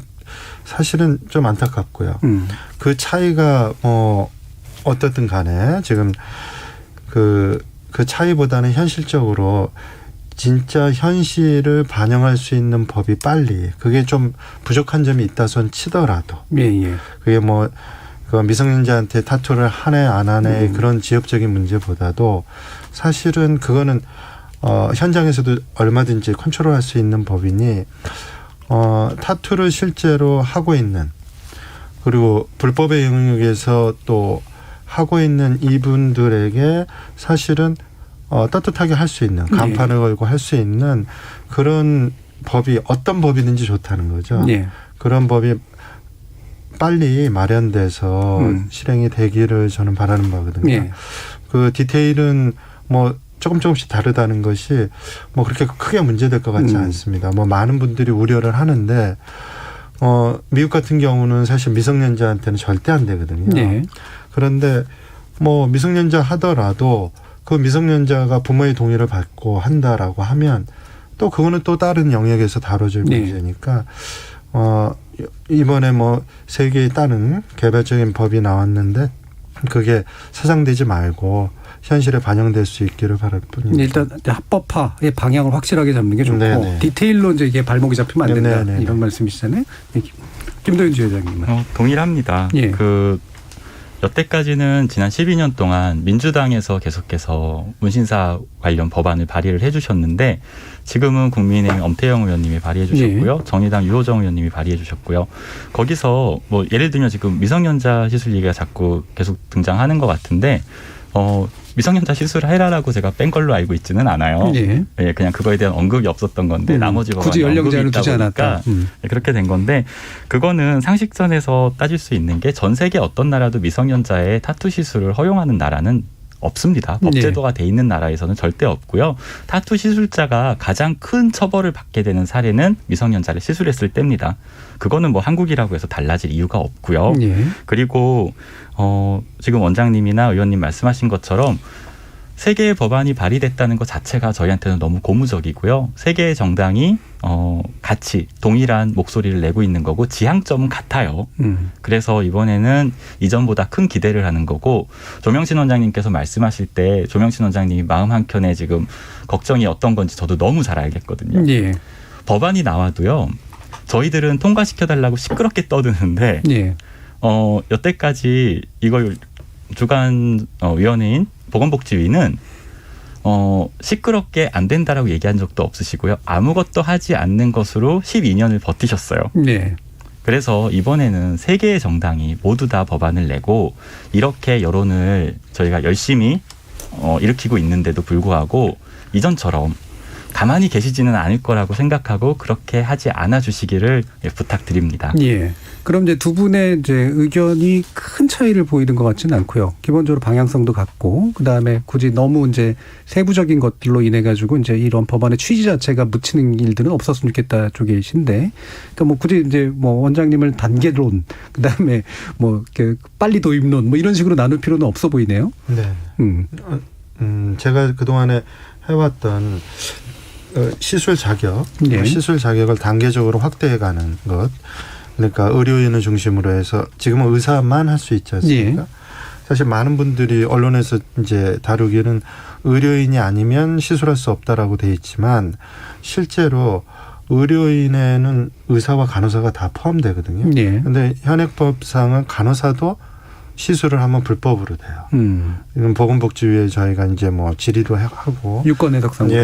사실은 좀 안타깝고요. 그 차이가 어떻든 간에 지금 그 차이보다는 현실적으로 진짜 현실을 반영할 수 있는 법이 빨리 그게 좀 부족한 점이 있다 손 치더라도 예. 그게 뭐 그 미성년자한테 타투를 하네 안 하네 그런 지역적인 문제보다도 사실은 그거는 현장에서도 얼마든지 컨트롤할 수 있는 법이니 타투를 실제로 하고 있는 그리고 불법의 영역에서 또 하고 있는 이분들에게 사실은 떳떳하게 할 수 있는 간판을 걸고 할 수 있는 그런 법이 어떤 법이든지 좋다는 거죠. 그런 법이 빨리 마련돼서 실행이 되기를 저는 바라는 바거든요. 그 디테일은 뭐 조금씩 다르다는 것이 뭐 그렇게 크게 문제될 것 같지 않습니다. 뭐 많은 분들이 우려를 하는데 미국 같은 경우는 사실 미성년자한테는 절대 안 되거든요. 그런데 뭐 미성년자 하더라도 그 미성년자가 부모의 동의를 받고 한다라고 하면 또 그거는 또 다른 영역에서 다뤄질 문제니까 이번에 뭐 세계에 따른 개별적인 법이 나왔는데 그게 사상되지 말고 현실에 반영될 수 있기를 바랄 뿐입니다. 일단 합법화의 방향을 확실하게 잡는 게 좋고 디테일로 이제 이게 발목이 잡히면 안 된다 이런 말씀이시잖아요. 김도윤 주회장님. 동일합니다. 그 여태까지는 지난 12년 동안 민주당에서 계속해서 문신사 관련 법안을 발의를 해주셨는데 지금은 국민의힘 엄태영 의원님이 발의해 주셨고요. 정의당 유호정 의원님이 발의해 주셨고요. 거기서 뭐 예를 들면 지금 미성년자 시술 얘기가 자꾸 계속 등장하는 것 같은데 미성년자 시술을 해라라고 제가 뺀 걸로 알고 있지는 않아요. 그냥 그거에 대한 언급이 없었던 건데 나머지 법안에 굳이 연령 제한을 언급이 두지 있다 않았다. 보니까 그렇게 된 건데 그거는 상식선에서 따질 수 있는 게 전 세계 어떤 나라도 미성년자의 타투 시술을 허용하는 나라는 없습니다. 법제도가 돼 있는 나라에서는 절대 없고요. 타투 시술자가 가장 큰 처벌을 받게 되는 사례는 미성년자를 시술했을 때입니다. 그거는 뭐 한국이라고 해서 달라질 이유가 없고요. 그리고 지금 원장님이나 의원님 말씀하신 것처럼 세 개의 법안이 발의됐다는 것 자체가 저희한테는 너무 고무적이고요. 세 개의 정당이 같이 동일한 목소리를 내고 있는 거고 지향점은 같아요. 그래서 이번에는 이전보다 큰 기대를 하는 거고 조명신 원장님께서 말씀하실 때 조명신 원장님이 마음 한켠에 지금 걱정이 어떤 건지 저도 너무 잘 알겠거든요. 법안이 나와도요. 저희들은 통과시켜달라고 시끄럽게 떠드는데 여태까지 이걸 주관 위원회인 보건복지위는 시끄럽게 안 된다라고 얘기한 적도 없으시고요. 아무것도 하지 않는 것으로 12년을 버티셨어요. 그래서 이번에는 세 개의 정당이 모두 다 법안을 내고 이렇게 여론을 저희가 열심히 일으키고 있는데도 불구하고 이전처럼 가만히 계시지는 않을 거라고 생각하고 그렇게 하지 않아 주시기를 부탁드립니다. 그럼 이제 두 분의 이제 의견이 큰 차이를 보이는 것 같지는 않고요. 기본적으로 방향성도 같고, 그 다음에 굳이 너무 이제 세부적인 것들로 인해 가지고 이제 이런 법안의 취지 자체가 묻히는 일들은 없었으면 좋겠다 쪽이신데, 그러니까 뭐 굳이 이제 뭐 원장님을 단계론, 그 다음에 뭐 빨리 도입론, 뭐 이런 식으로 나눌 필요는 없어 보이네요. 제가 그 동안에 해왔던 시술 자격, 시술 자격을 단계적으로 확대해가는 것. 그러니까 의료인을 중심으로 해서 지금은 의사만 할 수 있지 않습니까? 사실 많은 분들이 언론에서 이제 다루기는 의료인이 아니면 시술할 수 없다라고 돼 있지만 실제로 의료인에는 의사와 간호사가 다 포함되거든요. 그런데 현행법상은 간호사도 시술을 하면 불법으로 돼요. 이건 보건복지위에 저희가 이제 뭐 질의도 하고 유권 해석상으로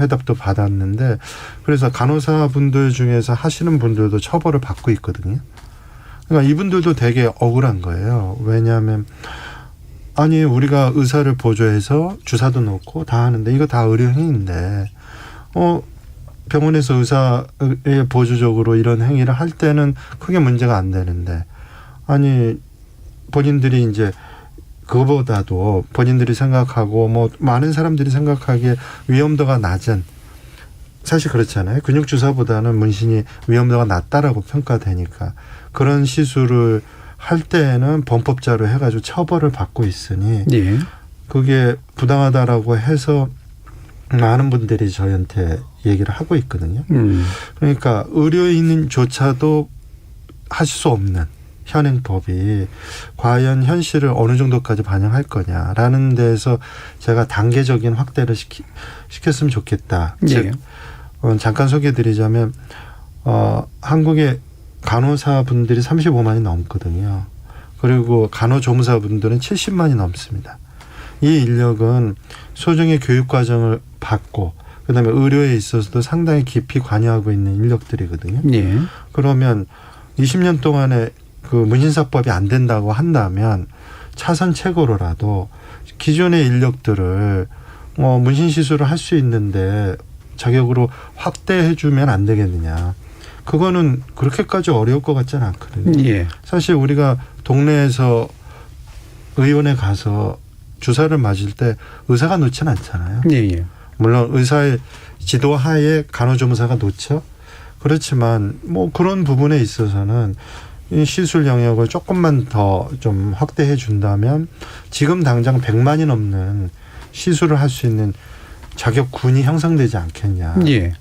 회답도 받았는데 그래서 간호사분들 중에서 하시는 분들도 처벌을 받고 있거든요. 그러니까 이분들도 되게 억울한 거예요. 왜냐하면 아니 우리가 의사를 보조해서 주사도 놓고 다 하는데 이거 다 의료행위인데 병원에서 의사의 보조적으로 이런 행위를 할 때는 크게 문제가 안 되는데 아니 본인들이 이제 그거보다도 본인들이 생각하고 뭐 많은 사람들이 생각하기에 위험도가 낮은 사실 그렇잖아요. 근육주사보다는 문신이 위험도가 낮다라고 평가되니까 그런 시술을 할 때에는 범법자로 해가지고 처벌을 받고 있으니 그게 부당하다라고 해서 많은 분들이 저희한테 얘기를 하고 있거든요. 그러니까 의료인조차도 하실 수 없는 현행법이 과연 현실을 어느 정도까지 반영할 거냐라는 데서 제가 단계적인 확대를 시켰으면 좋겠다. 즉 잠깐 소개해드리자면 한국의 간호사분들이 35만이 넘거든요. 그리고 간호조무사분들은 70만이 넘습니다. 이 인력은 소정의 교육과정을 받고 그다음에 의료에 있어서도 상당히 깊이 관여하고 있는 인력들이거든요. 그러면 20년 동안에 그 문신사법이 안 된다고 한다면 차선 책으로라도 기존의 인력들을 문신 시술을 할 수 있는데 자격으로 확대해주면 안 되겠느냐. 그거는 그렇게까지 어려울 것 같지는 않거든요. 예. 사실 우리가 동네에서 의원에 가서 주사를 맞을 때 의사가 놓지는 않잖아요. 예. 물론 의사의 지도하에 간호조무사가 놓죠. 그렇지만 뭐 그런 부분에 있어서는 이 시술 영역을 조금만 더 좀 확대해 준다면 지금 당장 100만이 넘는 시술을 할 수 있는 자격군이 형성되지 않겠냐라는 예.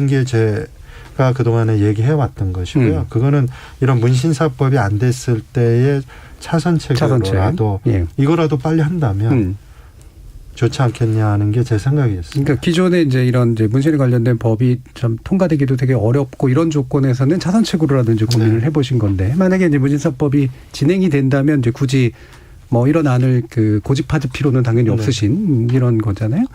게 제가 그동안에 얘기해왔던 것이고요. 그거는 이런 문신사법이 안 됐을 때의 차선책으로라도 예. 이거라도 빨리 한다면 좋지 않겠냐는 게 제 생각이었습니다. 그러니까 기존에 이제 이런 이제 문신에 관련된 법이 좀 통과되기도 되게 어렵고 이런 조건에서는 차선책으로라든지 고민을 네. 해보신 건데 만약에 이제 문신사법이 진행이 된다면 이제 굳이 뭐 이런 안을 고집할 필요는 당연히 네. 없으신 이런 거잖아요.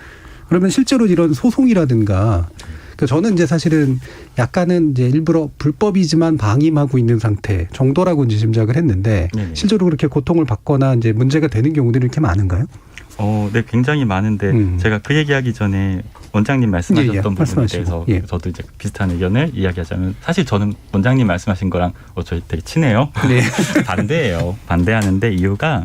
그러면 실제로 이런 소송이라든가 그러니까 저는 이제 사실은 약간은 이제 일부러 불법이지만 방임하고 있는 상태 정도라고 이제 짐작을 했는데 네네. 실제로 그렇게 고통을 받거나 이제 문제가 되는 경우들이 이렇게 많은가요? 네, 굉장히 많은데 제가 그 얘기하기 전에 원장님 말씀하셨던 부분에 말씀하시고. 대해서 저도 이제 비슷한 의견을 이야기하자면 사실 저는 원장님 말씀하신 거랑 저희 되게 친해요. 네. 반대예요. 반대하는데 이유가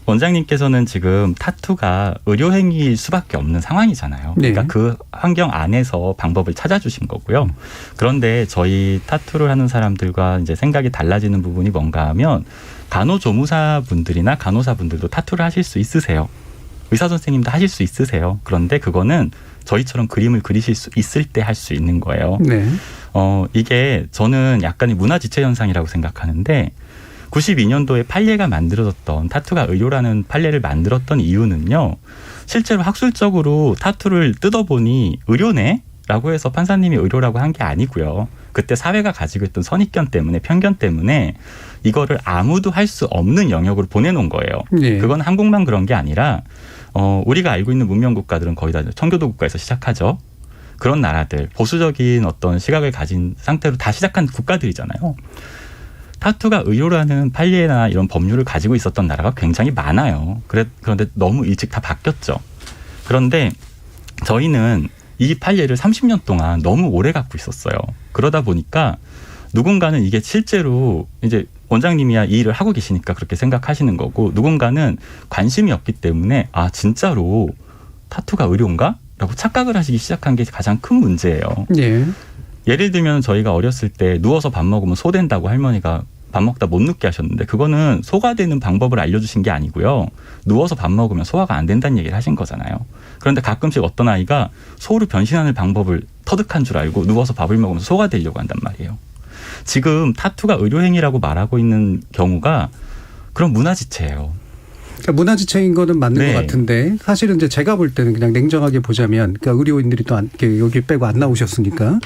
원장님께서는 지금 타투가 의료행위일 수밖에 없는 상황이잖아요. 네. 그러니까 그 환경 안에서 방법을 찾아주신 거고요. 그런데 저희 타투를 하는 사람들과 이제 생각이 달라지는 부분이 뭔가 하면 간호조무사분들이나 간호사분들도 타투를 하실 수 있으세요. 의사 선생님도 하실 수 있으세요. 그런데 그거는 저희처럼 그림을 그리실 수 있을 때 할 수 있는 거예요. 네. 이게 저는 약간의 문화지체 현상이라고 생각하는데 92년도에 판례가 만들어졌던 타투가 의료라는 판례를 만들었던 이유는요. 실제로 학술적으로 타투를 뜯어보니 의료네? 라고 해서 판사님이 의료라고 한 게 아니고요. 그때 사회가 가지고 있던 선입견 때문에 편견 때문에 이거를 아무도 할 수 없는 영역으로 보내놓은 거예요. 네. 그건 한국만 그런 게 아니라 우리가 알고 있는 문명 국가들은 거의 다 청교도 국가에서 시작하죠. 그런 나라들 보수적인 어떤 시각을 가진 상태로 다 시작한 국가들이잖아요. 타투가 의료라는 판례나 이런 법률을 가지고 있었던 나라가 굉장히 많아요. 그런데 너무 일찍 다 바뀌었죠. 그런데 저희는 이 판례를 30년 동안 너무 오래 갖고 있었어요. 그러다 보니까 누군가는 이게 실제로 이제 원장님이야 이 일을 하고 계시니까 그렇게 생각하시는 거고 누군가는 관심이 없기 때문에 아 진짜로 타투가 의료인가? 라고 착각을 하시기 시작한 게 가장 큰 문제예요. 예. 예를 들면 저희가 어렸을 때 누워서 밥 먹으면 소 된다고 할머니가 밥 먹다 못 눕게 하셨는데 그거는 소가 되는 방법을 알려주신 게 아니고요. 누워서 밥 먹으면 소화가 안 된다는 얘기를 하신 거잖아요. 그런데 가끔씩 어떤 아이가 소로 변신하는 방법을 터득한 줄 알고 누워서 밥을 먹으면서 소가 되려고 한단 말이에요. 지금 타투가 의료행위라고 말하고 있는 경우가 그런 문화지체예요. 그러니까 문화지체인 거는 맞는 네. 것 같은데 사실은 이제 제가 볼 때는 그냥 냉정하게 보자면 그러니까 의료인들이 또 여기 빼고 안 나오셨으니까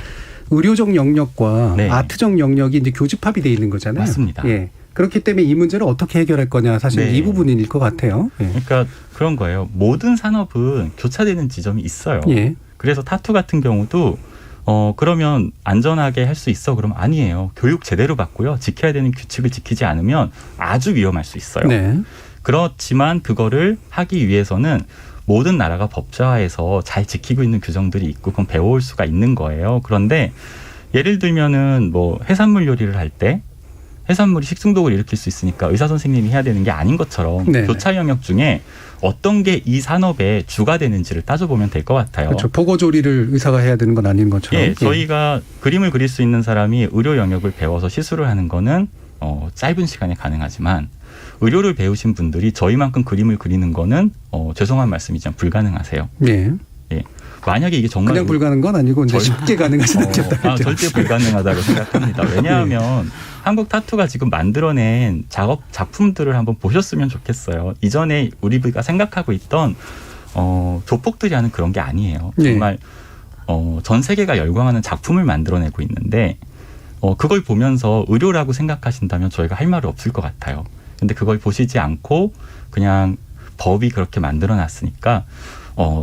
의료적 영역과 네. 아트적 영역이 이제 교집합이 돼 있는 거잖아요. 맞습니다. 예. 그렇기 때문에 이 문제를 어떻게 해결할 거냐 사실 네. 이 부분일 것 같아요. 예. 그러니까 그런 거예요. 모든 산업은 교차되는 지점이 있어요. 예. 그래서 타투 같은 경우도 그러면 안전하게 할 수 있어? 그러면 아니에요. 교육 제대로 받고요. 지켜야 되는 규칙을 지키지 않으면 아주 위험할 수 있어요. 네. 그렇지만 그거를 하기 위해서는 모든 나라가 법제화해서 잘 지키고 있는 규정들이 있고 그건 배워올 수가 있는 거예요. 그런데 예를 들면은 뭐 해산물 요리를 할 때 해산물이 식중독을 일으킬 수 있으니까 의사 선생님이 해야 되는 게 아닌 것처럼 네네. 교차 영역 중에 어떤 게 이 산업의 주가 되는지를 따져보면 될 것 같아요. 그렇죠. 보고조리를 의사가 해야 되는 건 아닌 것처럼. 예, 저희가 그림을 그릴 수 있는 사람이 의료 영역을 배워서 시술을 하는 거는 짧은 시간에 가능하지만 의료를 배우신 분들이 저희만큼 그림을 그리는 거는 죄송한 말씀이지만 불가능하세요. 예. 예. 만약에 이게 정말 그냥 불가능한 건 아니고 이제 쉽게 가능하진 않겠다. 절대 불가능하다고 생각합니다. 왜냐하면 한국 타투가 지금 만들어낸 작품들을 한번 보셨으면 좋겠어요. 이전에 우리가 생각하고 있던 조폭들이 하는 그런 게 아니에요. 정말 전 세계가 열광하는 작품을 만들어내고 있는데 그걸 보면서 의료라고 생각하신다면 저희가 할 말이 없을 것 같아요. 근데 그걸 보시지 않고 그냥 법이 그렇게 만들어놨으니까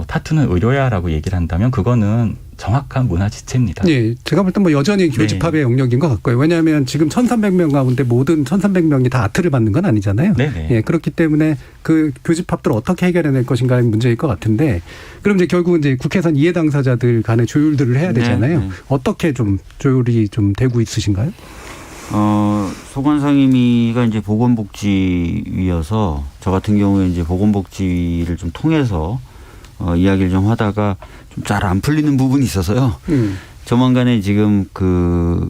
타투는 의료야라고 얘기를 한다면 그거는 정확한 문화 지체입니다. 예, 제가 볼 땐 뭐 여전히 교집합의 영역인 것 같고요. 왜냐하면 지금 1,300명 가운데 모든 1,300명이 다 아트를 받는 건 아니잖아요. 네네. 예, 그렇기 때문에 그 교집합들을 어떻게 해결해낼 것인가의 문제일 것 같은데, 그럼 이제 결국은 이제 국회에서는 이해 당사자들 간의 조율들을 해야 되잖아요. 네. 어떻게 좀 조율이 좀 되고 있으신가요? 소관상임위가 이제 보건복지위여서 저 같은 경우에 이제 보건복지위를 좀 통해서 이야기를 좀 하다가 좀 잘 안 풀리는 부분이 있어서요. 조만간에 지금 그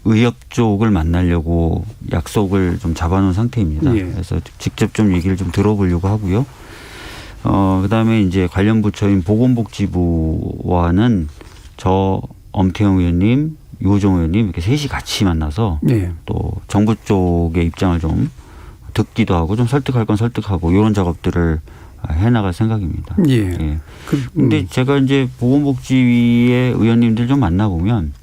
의협 쪽을 만나려고 약속을 좀 잡아놓은 상태입니다. 예. 그래서 직접 좀 얘기를 좀 들어보려고 하고요. 그다음에 이제 관련 부처인 보건복지부와는 저 엄태영 의원님, 유호정 의원님 이렇게 셋이 같이 만나서 예. 또 정부 쪽의 입장을 좀 듣기도 하고 좀 설득할 건 설득하고 이런 작업들을 해나갈 생각입니다. 예. 예. 근데 제가 이제 보건복지위의 의원님들 좀 만나보면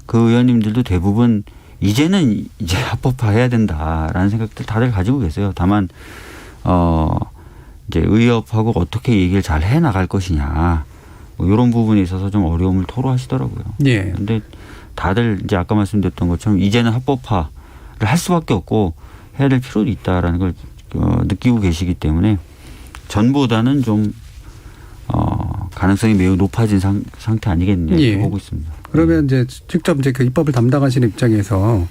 그 의원님들도 대부분 이제는 이제 합법화해야 된다라는 생각들 다들 가지고 계세요. 다만 이제 의협하고 어떻게 얘기를 잘 해나갈 것이냐 뭐 이런 부분에 있어서 좀 어려움을 토로하시더라고요. 예. 근데 다들 이제 아까 말씀드렸던 것처럼 이제는 합법화를 할 수밖에 없고 해야 될 필요도 있다라는 걸 느끼고 계시기 때문에 전보다는 좀 가능성이 매우 높아진 상태 아니겠냐 예. 보고 있습니다. 그러면 이제 직접 이제 그 입법을 담당하시는 입장에서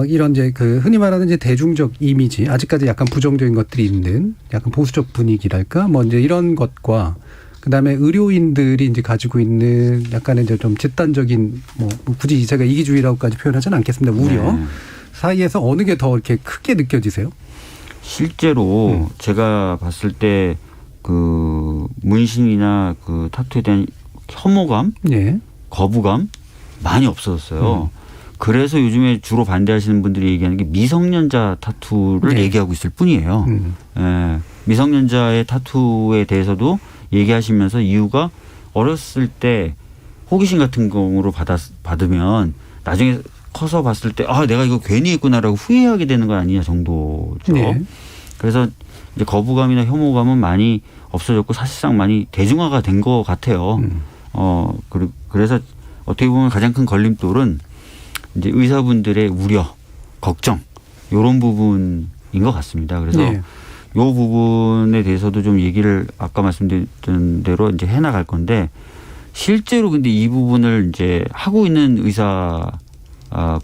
이런 이제 그 흔히 말하는 이제 대중적 이미지, 아직까지 약간 부정적인 것들이 있는 약간 보수적 분위기랄까 뭐 이제 이런 것과 그다음에 의료인들이 이제 가지고 있는 약간의 이제 좀 집단적인 뭐 굳이 제가 이기주의라고까지 표현하지는 않겠습니다. 우려 네. 사이에서 어느 게 더 이렇게 크게 느껴지세요? 실제로 제가 봤을 때 그 문신이나 그 타투에 대한 혐오감, 예. 거부감 많이 없어졌어요. 그래서 요즘에 주로 반대하시는 분들이 얘기하는 게 미성년자 타투를 네. 얘기하고 있을 뿐이에요. 예. 미성년자의 타투에 대해서도 얘기하시면서 이유가 어렸을 때 호기심 같은 경우로 받으면 나중에 커서 봤을 때 내가 이거 괜히 했구나라고 후회하게 되는 거 아니냐 정도죠. 네. 그래서 이제 거부감이나 혐오감은 많이 없어졌고 사실상 많이 대중화가 된 것 같아요. 그래서 어떻게 보면 가장 큰 걸림돌은 이제 의사분들의 우려, 걱정 이런 부분인 것 같습니다. 그래서 예. 이 부분에 대해서도 좀 얘기를 아까 말씀드렸던 대로 이제 해나갈 건데 실제로 근데 이 부분을 이제 하고 있는 의사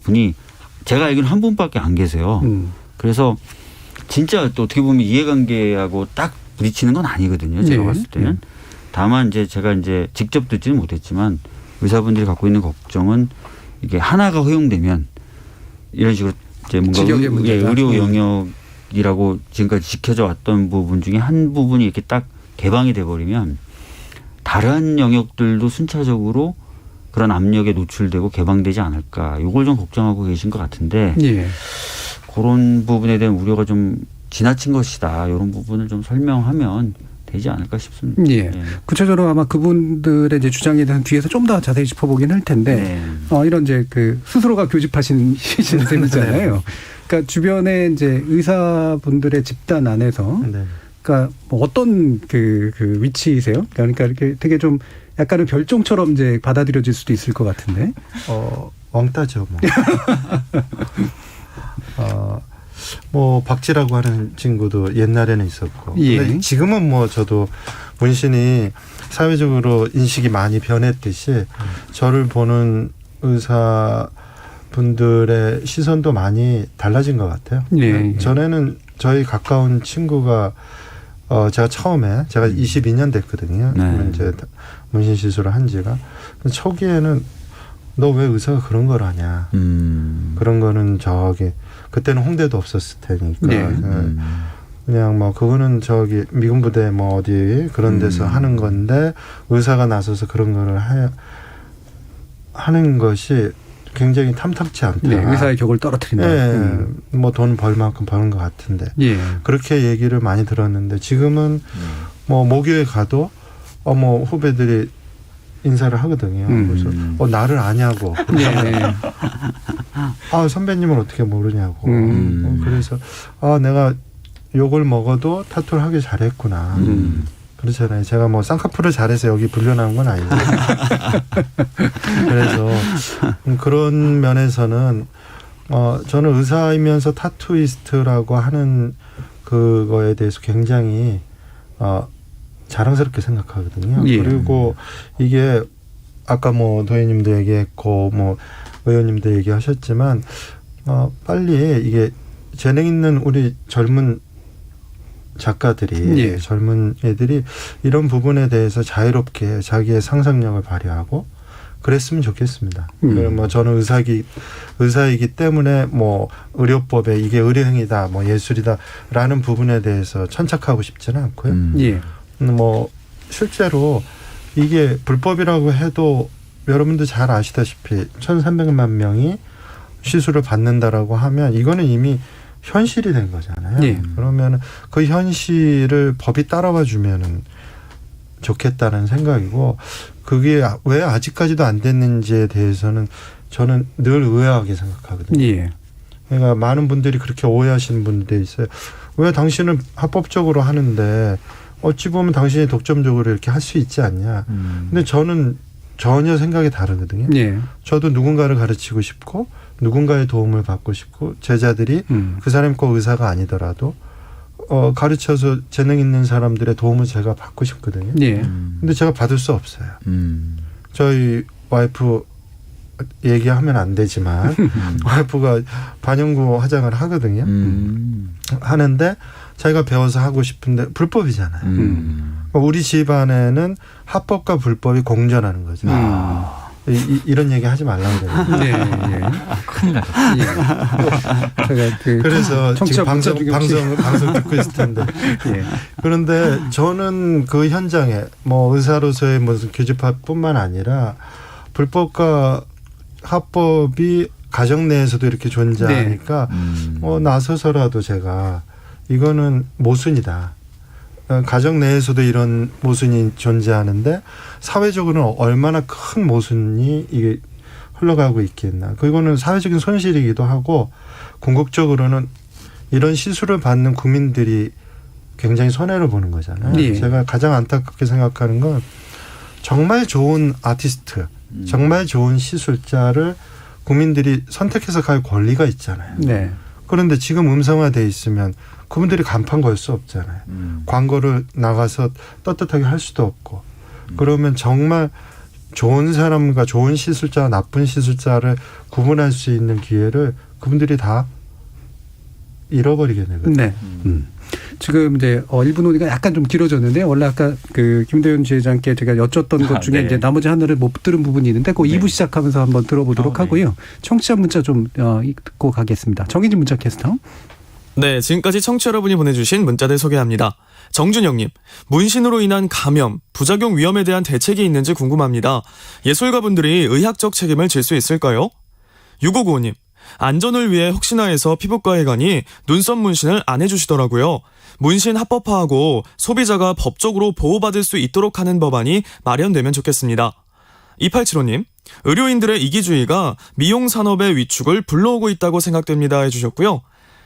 분이 제가 알기로는 한 분밖에 안 계세요. 그래서 진짜 또 어떻게 보면 이해관계하고 딱 부딪히는 건 아니거든요. 제가 네. 봤을 때는. 다만 이제 제가 이제 직접 듣지는 못했지만 의사분들이 갖고 있는 걱정은 이게 하나가 허용되면 이런 식으로 이제 뭔가 의료 영역이라고 지금까지 지켜져 왔던 부분 중에 한 부분이 이렇게 딱 개방이 돼버리면 다른 영역들도 순차적으로 그런 압력에 노출되고 개방되지 않을까. 이걸 좀 걱정하고 계신 것 같은데 예. 그런 부분에 대한 우려가 좀 지나친 것이다. 이런 부분을 좀 설명하면 되지 않을까 싶습니다. 예. 구체적으로 아마 그분들의 이제 주장에 대한 뒤에서 좀 더 자세히 짚어보긴 할 텐데, 이런 이제 그 스스로가 교집하신 셈이잖아요. 그러니까 주변에 이제 의사분들의 집단 안에서, 그러니까 뭐 어떤 그 위치이세요? 그러니까 이렇게 되게 좀 약간은 별종처럼 이제 받아들여질 수도 있을 것 같은데. 왕따죠, 뭐. 뭐 박지라고 하는 친구도 옛날에는 있었고, 예. 근데 지금은 뭐 저도 문신이 사회적으로 인식이 많이 변했듯이 저를 보는 의사 분들의 시선도 많이 달라진 것 같아요. 예. 전에는 저희 가까운 친구가 제가 처음에 제가 22년 됐거든요. 네. 이제 문신 시술을 한 지가. 초기에는 너 왜 의사가 그런 걸 하냐. 그런 거는 그때는 홍대도 없었을 테니까. 네. 그냥 뭐 그거는 미군 부대 뭐 어디 그런 데서 하는 건데 의사가 나서서 그런 거를 하는 것이 굉장히 탐탁치 않다. 네, 의사의 격을 떨어뜨린다. 네, 뭐 돈 벌 만큼 버는 것 같은데. 예. 그렇게 얘기를 많이 들었는데 지금은 뭐 모교에 가도 뭐 후배들이 인사를 하거든요. 그래서 나를 아냐고. 네. 선배님은 어떻게 모르냐고. 그래서 내가 욕을 먹어도 타투를 하기 잘했구나. 그렇잖아요. 제가 뭐 쌍꺼풀을 잘해서 여기 불려나온 건 아니죠. 그래서 그런 면에서는 저는 의사이면서 타투이스트라고 하는 그거에 대해서 굉장히 자랑스럽게 생각하거든요. 예. 그리고 이게 아까 뭐 도현님도 얘기했고 뭐 의원님도 얘기하셨지만 빨리 이게 재능 있는 우리 젊은 작가들이 예. 젊은 애들이 이런 부분에 대해서 자유롭게 자기의 상상력을 발휘하고 그랬으면 좋겠습니다. 뭐 저는 의사이기 때문에 뭐 의료법에 이게 의료행위다, 뭐 예술이다라는 부분에 대해서 천착하고 싶지는 않고요. 예. 뭐 실제로 이게 불법이라고 해도 여러분도 잘 아시다시피 1,300만 명이 시술을 받는다라고 하면 이거는 이미 현실이 된 거잖아요. 예. 그러면 그 현실을 법이 따라와 주면은 좋겠다는 생각이고 그게 왜 아직까지도 안 됐는지에 대해서는 저는 늘 의아하게 생각하거든요. 예. 그러니까 많은 분들이 그렇게 오해하시는 분들이 있어요. 왜 당신은 합법적으로 하는데 어찌 보면 당신이 독점적으로 이렇게 할 수 있지 않냐. 근데 저는 전혀 생각이 다르거든요. 예. 저도 누군가를 가르치고 싶고 누군가의 도움을 받고 싶고 제자들이 그 사람이 꼭 의사가 아니더라도 가르쳐서 재능 있는 사람들의 도움을 제가 받고 싶거든요. 예. 근데 제가 받을 수 없어요. 저희 와이프 얘기하면 안 되지만 와이프가 반영구 화장을 하거든요. 하는데 자기가 배워서 하고 싶은데 불법이잖아요. 우리 집안에는 합법과 불법이 공존하는 거죠. 이런 얘기 하지 말라고 그래요. 네, 예. 큰일 나죠. 제가 그래서 지금 방송 듣고 있을 텐데. 예. 그런데 저는 그 현장에 뭐 의사로서의 무슨 규집합뿐만 아니라 불법과 합법이 가정 내에서도 이렇게 존재하니까 나서서라도 제가 이거는 모순이다. 가정 내에서도 이런 모순이 존재하는데 사회적으로는 얼마나 큰 모순이 이게 흘러가고 있겠나. 그거는 사회적인 손실이기도 하고 궁극적으로는 이런 시술을 받는 국민들이 굉장히 손해를 보는 거잖아요. 예. 제가 가장 안타깝게 생각하는 건 정말 좋은 아티스트, 정말 좋은 시술자를 국민들이 선택해서 갈 권리가 있잖아요. 네. 그런데 지금 음성화돼 있으면 그분들이 간판 걸 수 없잖아요. 광고를 나가서 떳떳하게 할 수도 없고. 그러면 정말 좋은 사람과 좋은 시술자와 나쁜 시술자를 구분할 수 있는 기회를 그분들이 다 잃어버리게 되거든요. 네. 지금 이제 일부 논의가 약간 좀 길어졌는데 원래 아까 그 김도현 지회장께 제가 여쭸던 것 중에 네. 이제 나머지 하나를 못 들은 부분이 있는데 그 2부 시작하면서 한번 들어보도록 하고요. 청취자 문자 좀 읽고 가겠습니다. 정인진 문자 캐스터. 네, 지금까지 청취자 여러분이 보내주신 문자들 소개합니다. 정준영님, 문신으로 인한 감염, 부작용 위험에 대한 대책이 있는지 궁금합니다. 예술가분들이 의학적 책임을 질 수 있을까요? 6595님, 안전을 위해 혹시나 해서 피부과에 가니 눈썹 문신을 안 해주시더라고요. 문신 합법화하고 소비자가 법적으로 보호받을 수 있도록 하는 법안이 마련되면 좋겠습니다. 2875님, 의료인들의 이기주의가 미용 산업의 위축을 불러오고 있다고 생각됩니다 해주셨고요.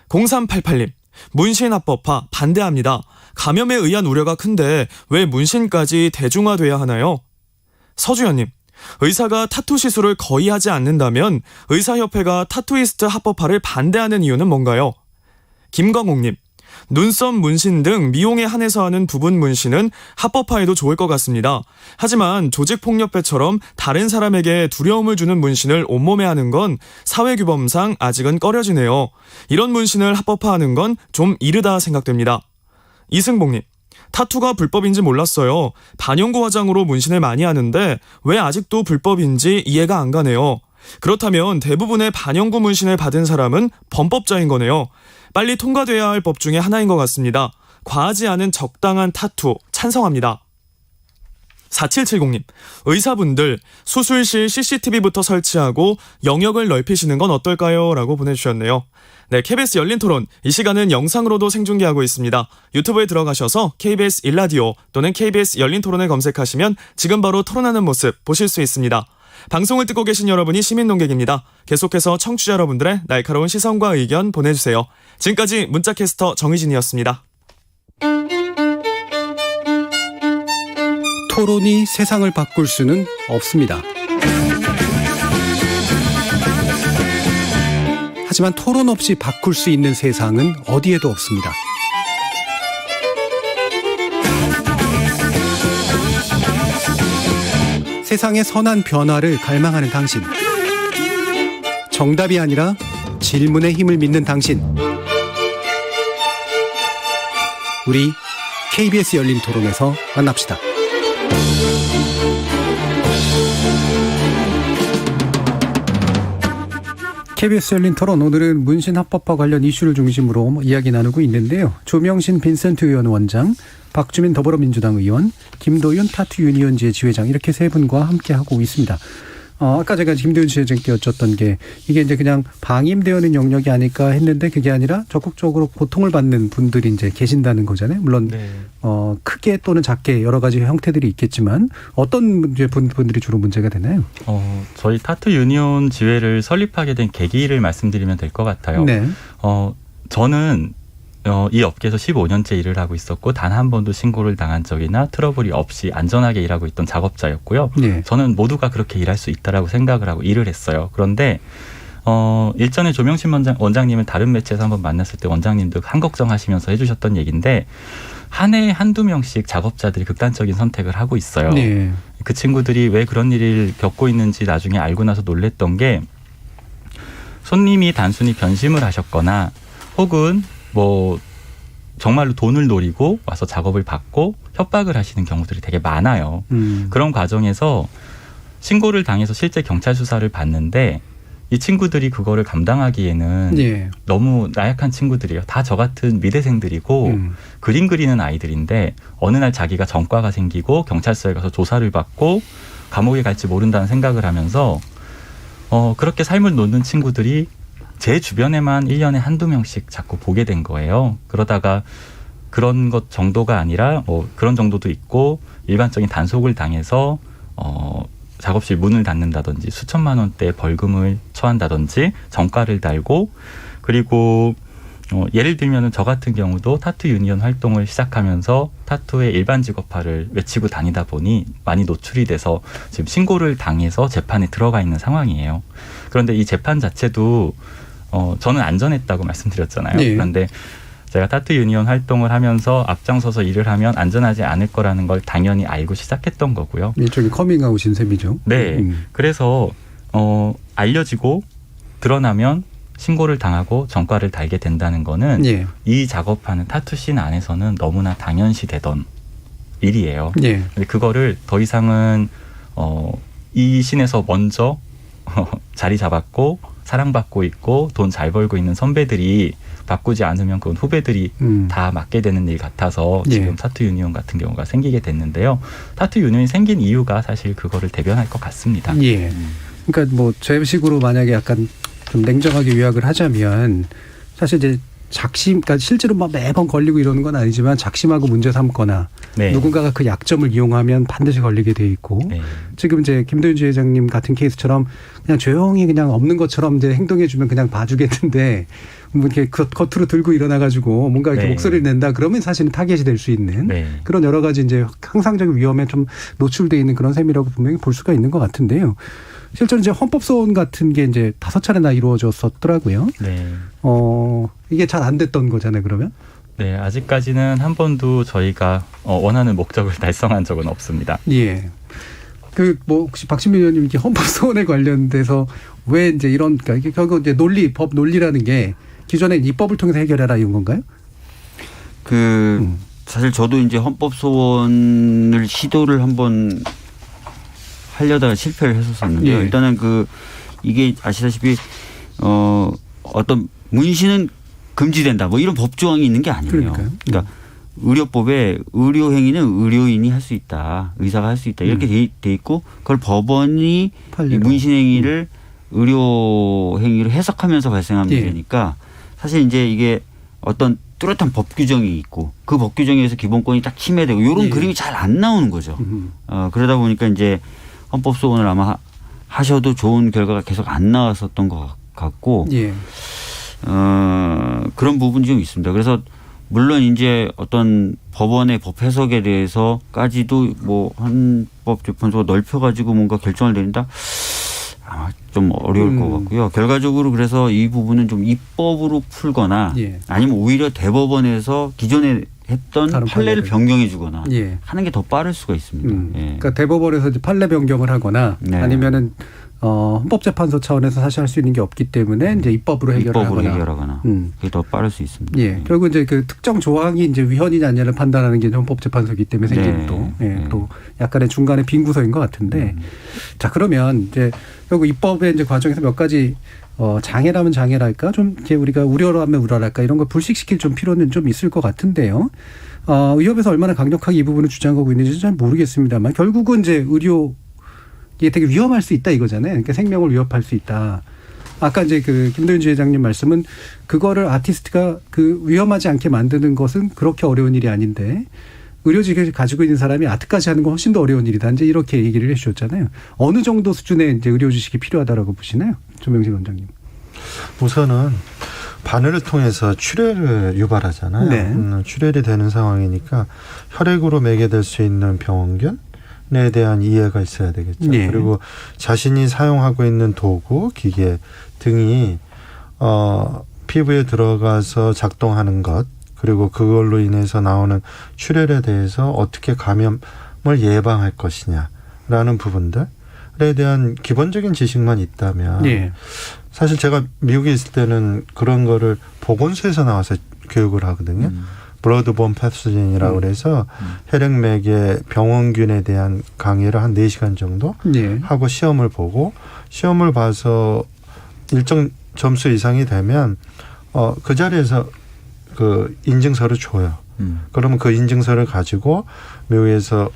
0388님, 문신 합법화 반대합니다. 감염에 의한 우려가 큰데 왜 문신까지 대중화돼야 하나요? 서주연님, 의사가 타투 시술을 거의 하지 않는다면 의사협회가 타투이스트 합법화를 반대하는 이유는 뭔가요? 김광옥님, 눈썹 문신 등 미용에 한해서 하는 부분 문신은 합법화해도 좋을 것 같습니다. 하지만 조직폭력배처럼 다른 사람에게 두려움을 주는 문신을 온몸에 하는 건 사회규범상 아직은 꺼려지네요. 이런 문신을 합법화하는 건 좀 이르다 생각됩니다. 이승복님, 타투가 불법인지 몰랐어요. 반영구 화장으로 문신을 많이 하는데 왜 아직도 불법인지 이해가 안 가네요. 그렇다면 대부분의 반영구 문신을 받은 사람은 범법자인 거네요. 빨리 통과돼야 할 법 중에 하나인 것 같습니다. 과하지 않은 적당한 타투 찬성합니다. 4770님, 의사분들 수술실 CCTV부터 설치하고 영역을 넓히시는 건 어떨까요? 라고 보내주셨네요. 네, KBS 열린 토론, 이 시간은 영상으로도 생중계하고 있습니다. 유튜브에 들어가셔서 KBS 1라디오 또는 KBS 열린 토론을 검색하시면 지금 바로 토론하는 모습 보실 수 있습니다. 방송을 듣고 계신 여러분이 시민 논객입니다. 계속해서 청취자 여러분들의 날카로운 시선과 의견 보내주세요. 지금까지 문자캐스터 정희진이었습니다. 토론이 세상을 바꿀 수는 없습니다. 하지만 토론 없이 바꿀 수 있는 세상은 어디에도 없습니다. 세상의 선한 변화를 갈망하는 당신. 정답이 아니라 질문의 힘을 믿는 당신. 우리 KBS 열린 토론에서 만납시다. KBS 열린 토론, 오늘은 문신 합법화 관련 이슈를 중심으로 이야기 나누고 있는데요. 조명신 빈센트 의원 원장, 박주민 더불어민주당 의원, 김도윤 타투 유니온지회 지회장, 이렇게 세 분과 함께하고 있습니다. 아까 제가 김도윤 지회장께 여쭸던 게 이게 이제 그냥 방임되어 있는 영역이 아닐까 했는데 그게 아니라 적극적으로 고통을 받는 분들이 이제 계신다는 거잖아요. 물론 네. 크게 또는 작게 여러 가지 형태들이 있겠지만 어떤 분들이 주로 문제가 되나요? 저희 타투 유니온 지회를 설립하게 된 계기를 말씀드리면 될 것 같아요. 네. 저는 이 업계에서 15년째 일을 하고 있었고 단 한 번도 신고를 당한 적이나 트러블이 없이 안전하게 일하고 있던 작업자였고요. 네. 저는 모두가 그렇게 일할 수 있다라고 생각을 하고 일을 했어요. 그런데 일전에 조명신 원장님을 다른 매체에서 한번 만났을 때 원장님도 한 걱정하시면서 해주셨던 얘기인데 한 해에 한두 명씩 작업자들이 극단적인 선택을 하고 있어요. 네. 그 친구들이 왜 그런 일을 겪고 있는지 나중에 알고 나서 놀랬던 게 손님이 단순히 변심을 하셨거나 혹은 뭐 정말로 돈을 노리고 와서 작업을 받고 협박을 하시는 경우들이 되게 많아요. 그런 과정에서 신고를 당해서 실제 경찰 수사를 받는데 이 친구들이 그거를 감당하기에는 예. 너무 나약한 친구들이에요. 다 저 같은 미대생들이고 그림 그리는 아이들인데 어느 날 자기가 전과가 생기고 경찰서에 가서 조사를 받고 감옥에 갈지 모른다는 생각을 하면서 그렇게 삶을 놓는 친구들이 제 주변에만 1년에 한두 명씩 자꾸 보게 된 거예요. 그러다가 그런 것 정도가 아니라 그런 정도도 있고 일반적인 단속을 당해서 작업실 문을 닫는다든지 수천만 원대 벌금을 처한다든지 정가를 달고 그리고 예를 들면 저 같은 경우도 타투 유니온 활동을 시작하면서 타투의 일반 직업화를 외치고 다니다 보니 많이 노출이 돼서 지금 신고를 당해서 재판에 들어가 있는 상황이에요. 그런데 이 재판 자체도 저는 안전했다고 말씀드렸잖아요. 네. 그런데 제가 타투 유니온 활동을 하면서 앞장서서 일을 하면 안전하지 않을 거라는 걸 당연히 알고 시작했던 거고요. 일종의 커밍아웃인 셈이죠. 네. 그래서 알려지고 드러나면 신고를 당하고 전과를 달게 된다는 거는 예. 이 작업하는 타투씬 안에서는 너무나 당연시되던 일이에요. 예. 근데 그거를 더 이상은 이 씬에서 먼저 자리 잡았고 사랑받고 있고 돈 잘 벌고 있는 선배들이 바꾸지 않으면 그건 후배들이 다 맡게 되는 일 같아서 지금 예. 타투 유니온 같은 경우가 생기게 됐는데요. 타투 유니온이 생긴 이유가 사실 그거를 대변할 것 같습니다. 예. 그러니까 뭐 제 식으로 만약에 약간 좀 냉정하게 요약을 하자면 사실 이제 그러니까 실제로 막 매번 걸리고 이러는 건 아니지만 작심하고 문제 삼거나 네. 누군가가 그 약점을 이용하면 반드시 걸리게 돼 있고 네. 지금 이제 김도윤 지회장님 같은 케이스처럼 그냥 조용히 그냥 없는 것처럼 이제 행동해주면 그냥 봐주겠는데 뭐 이렇게 겉으로 들고 일어나가지고 뭔가 이렇게 네. 목소리를 낸다 그러면 사실은 타겟이 될 수 있는 네. 그런 여러 가지 이제 항상적인 위험에 좀 노출돼 있는 그런 셈이라고 분명히 볼 수가 있는 것 같은데요. 실제로 이제 헌법소원 같은 게 이제 5차례나 이루어졌었더라고요. 네. 이게 잘 안 됐던 거잖아요, 그러면? 네, 아직까지는 한 번도 저희가 원하는 목적을 달성한 적은 없습니다. 예. 혹시 박신민 의원님 이렇게 헌법소원에 관련돼서 왜 이제 그러니까 이게 결국 이제 법 논리라는 게 기존에 입법을 통해서 해결해라 이런 건가요? 사실 저도 이제 헌법소원을 시도를 한번 하려다가 실패를 했었었는데요. 예. 일단은 이게 아시다시피 어떤 문신은 금지된다 뭐 이런 법조항이 있는 게 아니에요. 그러니까요. 그러니까 의료법에 의료 행위는 의료인이 할 수 있다, 의사가 할 수 있다 이렇게 돼 있고 그걸 법원이 이 문신 행위를 의료 행위로 해석하면서 발생한 예. 문제니까 사실 이제 이게 어떤 뚜렷한 법 규정이 있고 그 법 규정에 의해서 기본권이 딱 침해되고 이런 예. 그림이 잘 안 나오는 거죠. 그러다 보니까 이제 헌법소원을 아마 하셔도 좋은 결과가 계속 안 나왔었던 것 같고 예. 그런 부분이 좀 있습니다. 그래서 물론 이제 어떤 법원의 법 해석에 대해서까지도 뭐 헌법재판소가 넓혀가지고 뭔가 결정을 내린다? 아마 좀 어려울 것 같고요. 결과적으로 그래서 이 부분은 좀 입법으로 풀거나 예. 아니면 오히려 대법원에서 기존에 했던 판례를 변경해 주거나 예. 하는 게 더 빠를 수가 있습니다. 예. 그러니까 대법원에서 이제 판례 변경을 하거나 네. 아니면은 헌법재판소 차원에서 사실 할 수 있는 게 없기 때문에 이제 입법으로 해결하거나 그게 더 빠를 수 있습니다. 예. 결국 이제 그 특정 조항이 이제 위헌이냐 아니냐를 판단하는 게 헌법재판소이기 때문에 생긴 네. 또, 예. 네. 또 약간의 중간에 빈 구석인 것 같은데 자 그러면 이제 결국 입법의 이제 과정에서 몇 가지 장애라면 장애랄까 좀 이제 우리가 우려라면 우려랄까 이런 걸 불식시킬 좀 필요는 좀 있을 것 같은데요. 의협에서 얼마나 강력하게 이 부분을 주장하고 있는지 잘 모르겠습니다만 결국은 이제 이게 되게 위험할 수 있다 이거잖아요. 그러니까 생명을 위협할 수 있다. 아까 이제 그 김도윤 지회장님 말씀은 그거를 아티스트가 그 위험하지 않게 만드는 것은 그렇게 어려운 일이 아닌데 의료직을 가지고 있는 사람이 아트까지 하는 건 훨씬 더 어려운 일이다. 이제 이렇게 얘기를 해 주셨잖아요. 어느 정도 수준의 이제 의료 지식이 필요하다라고 보시나요? 조명진 원장님. 우선은 바늘을 통해서 출혈을 유발하잖아요. 네. 출혈이 되는 상황이니까 혈액으로 매개될 수 있는 병원균에 대한 이해가 있어야 되겠죠. 네. 그리고 자신이 사용하고 있는 도구, 기계 등이 피부에 들어가서 작동하는 것 그리고 그걸로 인해서 나오는 출혈에 대해서 어떻게 감염을 예방할 것이냐라는 부분들에 대한 기본적인 지식만 있다면 네. 사실 제가 미국에 있을 때는 그런 거를 보건소에서 나와서 교육을 하거든요. 블러드본 패스진이라고 그래서 혈액맥의 병원균에 대한 강의를 한 4시간 정도 네. 하고 시험을 보고 시험을 봐서 일정 점수 이상이 되면 그 자리에서 그 인증서를 줘요. 그러면 그 인증서를 가지고 미국에서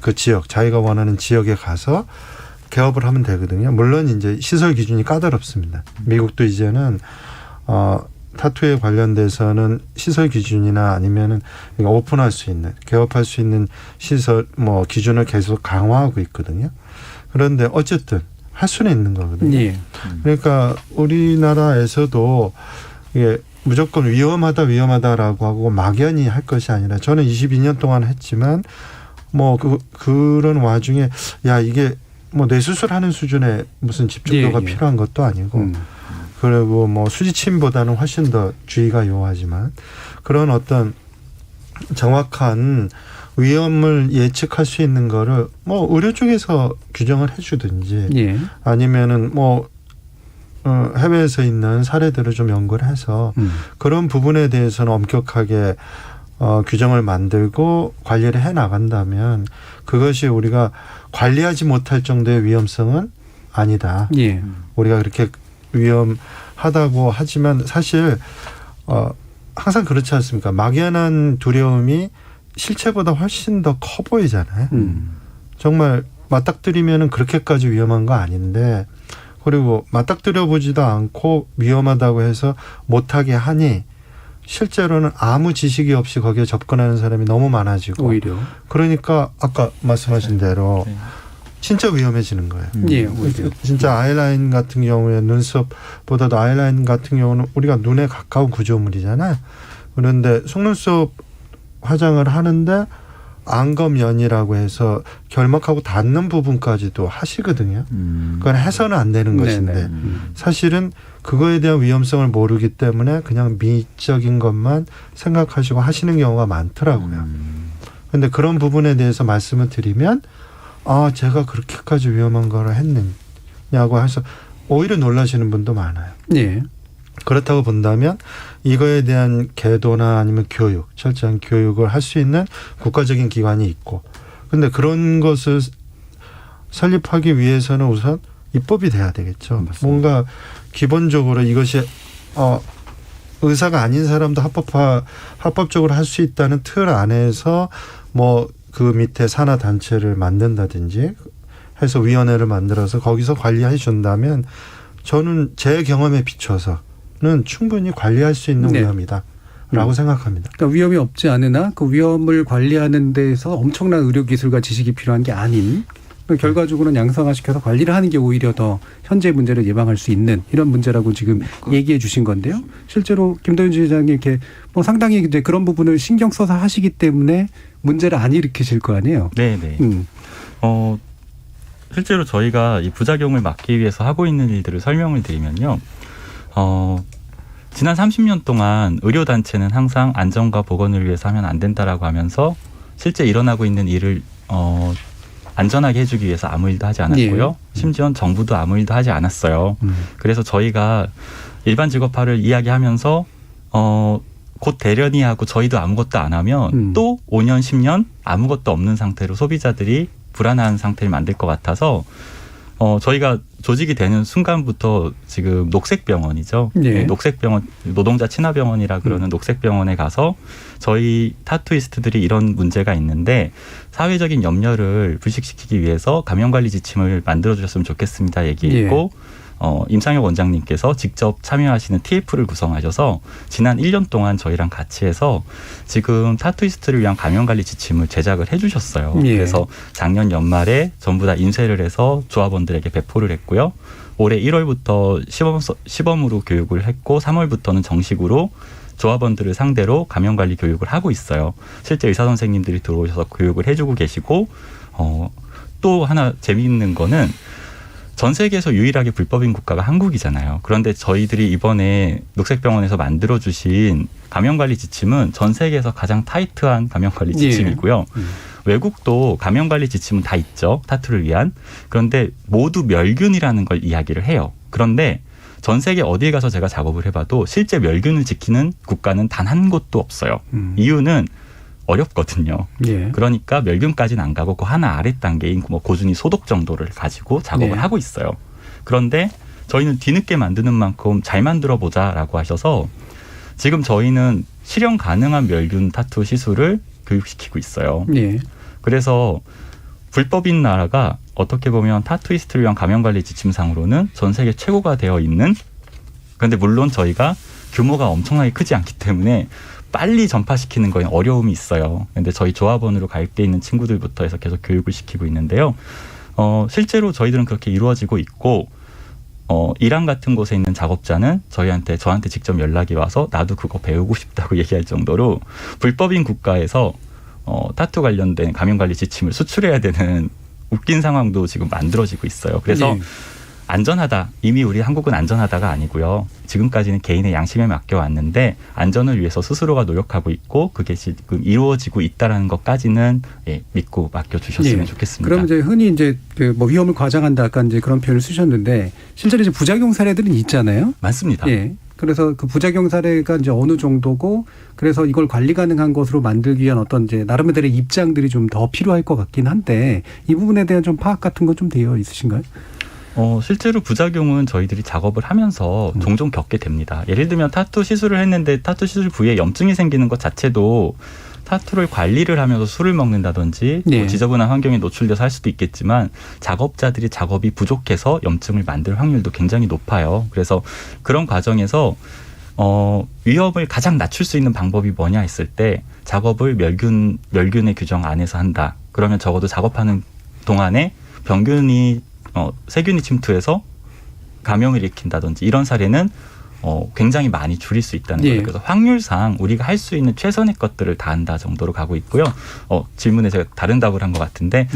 그 지역 자기가 원하는 지역에 가서 개업을 하면 되거든요. 물론 이제 시설 기준이 까다롭습니다. 미국도 이제는 타투에 관련돼서는 시설 기준이나 아니면은 오픈할 수 있는 개업할 수 있는 시설 뭐 기준을 계속 강화하고 있거든요. 그런데 어쨌든 할 수는 있는 거거든요. 예. 그러니까 우리나라에서도 이게 무조건 위험하다라고 하고 막연히 할 것이 아니라 저는 22년 동안 했지만 뭐 그런 와중에 야 이게 뭐 뇌수술하는 수준의 무슨 집중도가 필요한 것도 아니고 그리고 뭐 수지침보다는 훨씬 더 주의가 요하지만 그런 어떤 정확한 위험을 예측할 수 있는 거를 뭐 의료 쪽에서 규정을 해주든지 예. 아니면은 뭐 해외에서 있는 사례들을 좀 연구를 해서 그런 부분에 대해서는 엄격하게 규정을 만들고 관리를 해 나간다면 그것이 우리가 관리하지 못할 정도의 위험성은 아니다. 예. 우리가 그렇게 위험하다고 하지만 사실 항상 그렇지 않습니까? 막연한 두려움이 실체보다 훨씬 더 커 보이잖아요. 정말 맞닥뜨리면은 그렇게까지 위험한 거 아닌데 그리고 맞닥뜨려 보지도 않고 위험하다고 해서 못하게 하니 실제로는 아무 지식이 없이 거기에 접근하는 사람이 너무 많아지고 오히려 그러니까 아까 말씀하신 대로 진짜 위험해지는 거예요. 예, 오히려. 진짜 아이라인 같은 경우에 눈썹보다도 아이라인 같은 경우는 우리가 눈에 가까운 구조물이잖아요. 그런데 속눈썹 화장을 하는데 안검연이라고 해서 결막하고 닿는 부분까지도 하시거든요. 그건 해서는 안 되는 것인데 사실은 그거에 대한 위험성을 모르기 때문에 그냥 미적인 것만 생각하시고 하시는 경우가 많더라고요. 그런데 그런 부분에 대해서 말씀을 드리면 제가 그렇게까지 위험한 거를 했느냐고 해서 오히려 놀라시는 분도 많아요. 예. 그렇다고 본다면 이거에 대한 계도나 아니면 교육, 철저한 교육을 할 수 있는 국가적인 기관이 있고 그런데 그런 것을 설립하기 위해서는 우선 입법이 돼야 되겠죠. 맞습니다. 뭔가 기본적으로 이것이 의사가 아닌 사람도 합법적으로 할 수 있다는 틀 안에서 뭐 그 밑에 산하 단체를 만든다든지 해서 위원회를 만들어서 거기서 관리해 준다면 저는 제 경험에 비춰서는 충분히 관리할 수 있는 위험이다라고 생각합니다. 그러니까 위험이 없지 않으나 그 위험을 관리하는 데서 엄청난 의료 기술과 지식이 필요한 게 아닌 결과적으로는 양성화시켜서 관리를 하는 게 오히려 더 현재 문제를 예방할 수 있는 이런 문제라고 지금 얘기해 주신 건데요. 실제로 김도윤 지회장이 이렇게 뭐 상당히 이제 그런 부분을 신경 써서 하시기 때문에 문제를 안 일으키실 거 아니에요. 네네. 실제로 저희가 이 부작용을 막기 위해서 하고 있는 일들을 설명을 드리면요. 지난 30년 동안 의료단체는 항상 안전과 보건을 위해서 하면 안 된다라고 하면서 실제 일어나고 있는 일을 안전하게 해주기 위해서 아무 일도 하지 않았고요. 심지어 정부도 아무 일도 하지 않았어요. 그래서 저희가 일반 직업화를 이야기하면서 곧 되려니 하고 저희도 아무것도 안 하면 또 5년, 10년 아무것도 없는 상태로 소비자들이 불안한 상태를 만들 것 같아서 저희가 조직이 되는 순간부터 지금 녹색병원이죠. 네, 녹색병원, 노동자 친화병원이라 그러는 녹색병원에 가서 저희 타투이스트들이 이런 문제가 있는데 사회적인 염려를 불식시키기 위해서 감염관리 지침을 만들어주셨으면 좋겠습니다 얘기했고 임상혁 원장님께서 직접 참여하시는 TF를 구성하셔서 지난 1년 동안 저희랑 같이 해서 지금 타투이스트를 위한 감염관리 지침을 제작을 해주셨어요. 그래서 작년 연말에 전부 다 인쇄를 해서 조합원들에게 배포를 했고요. 올해 1월부터 시범으로 교육을 했고 3월부터는 정식으로 조합원들을 상대로 감염관리 교육을 하고 있어요. 실제 의사 선생님들이 들어오셔서 교육을 해주고 계시고 또 하나 재미있는 거는 전 세계에서 유일하게 불법인 국가가 한국이잖아요. 그런데 저희들이 이번에 녹색병원에서 만들어주신 감염관리 지침은 전 세계에서 가장 타이트한 감염관리 지침이고요. 외국도 감염관리 지침은 다 있죠. 타투를 위한. 그런데 모두 멸균이라는 걸 이야기를 해요. 그런데 전 세계 어디에 가서 제가 작업을 해봐도 실제 멸균을 지키는 국가는 단 한 곳도 없어요. 이유는 어렵거든요. 그러니까 멸균까지는 안 가고 그 하나 아래 단계인 뭐 고준위 소독 정도를 가지고 작업을 하고 있어요. 그런데 저희는 뒤늦게 만드는 만큼 잘 만들어 보자라고 하셔서 지금 저희는 실현 가능한 멸균 타투 시술을 교육시키고 있어요. 그래서 불법인 나라가 어떻게 보면 타투이스트를 위한 감염관리 지침상으로는 전 세계 최고가 되어 있는, 그런데 물론 저희가 규모가 엄청나게 크지 않기 때문에 빨리 전파시키는 거에 어려움이 있어요. 그런데 저희 조합원으로 가입돼 있는 친구들부터 해서 계속 교육을 시키고 있는데요. 실제로 저희들은 그렇게 이루어지고 있고 이란 같은 곳에 있는 작업자는 저한테 직접 연락이 와서 나도 그거 배우고 싶다고 얘기할 정도로 불법인 국가에서 타투 관련된 감염관리 지침을 수출해야 되는 웃긴 상황도 지금 만들어지고 있어요. 그래서 안전하다. 이미 우리 한국은 안전하다가 아니고요. 지금까지는 개인의 양심에 맡겨왔는데 안전을 위해서 스스로가 노력하고 있고 그게 지금 이루어지고 있다라는 것까지는 믿고 맡겨주셨으면 좋겠습니다. 그럼 이제 흔히 이제 그 뭐 위험을 과장한다 아까 이제 그런 표현을 쓰셨는데 실제로 이제 부작용 사례들은 있잖아요. 맞습니다. 그래서 그 부작용 사례가 이제 어느 정도고 그래서 이걸 관리 가능한 것으로 만들기 위한 어떤 이제 나름대로의 입장들이 좀 더 필요할 것 같긴 한데 이 부분에 대한 좀 파악 같은 건 좀 되어 있으신가요? 실제로 부작용은 저희들이 작업을 하면서 종종 겪게 됩니다. 예를 들면 타투 시술을 했는데 타투 시술 부위에 염증이 생기는 것 자체도 타투를 관리를 하면서 술을 먹는다든지 뭐 지저분한 환경에 노출돼서 할 수도 있겠지만 작업자들이 작업이 부족해서 염증을 만들 확률도 굉장히 높아요. 그래서 그런 과정에서 위험을 가장 낮출 수 있는 방법이 뭐냐 했을 때 작업을 멸균의 규정 안에서 한다. 그러면 적어도 작업하는 동안에 병균이 세균이 침투해서 감염을 일으킨다든지 이런 사례는 굉장히 많이 줄일 수 있다는 거예요. 그래서 확률상 우리가 할 수 있는 최선의 것들을 다 한다 정도로 가고 있고요. 질문에 제가 다른 답을 한 것 같은데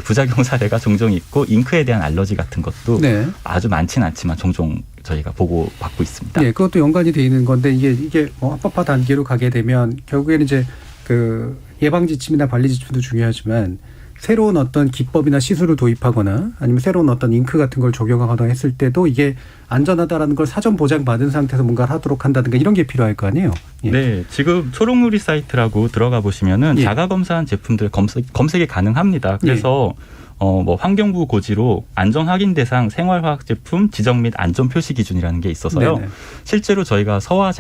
부작용 사례가 종종 있고 잉크에 대한 알러지 같은 것도 아주 많지는 않지만 종종 저희가 보고받고 있습니다. 그것도 연관이 돼 있는 건데 이게 합법화 단계로 가게 되면 결국에는 이제 그 예방 지침이나 관리 지침도 중요하지만 새로운 어떤 기법이나 시술을 도입하거나 아니면 새로운 어떤 잉크 같은 걸 적용하거나 했을 때도 이게 안전하다라는 걸 사전 보장받은 상태에서 뭔가를 하도록 한다든가 이런 게 필요할 거 아니에요? 네. 지금 초록누리 사이트라고 들어가 보시면은 자가 검사한 제품들 검색이 가능합니다. 그래서 뭐 환경부 고지로 안전 확인 대상 생활화학 제품 지정 및 안전 표시 기준이라는 게 있어서요. 실제로 저희가 서화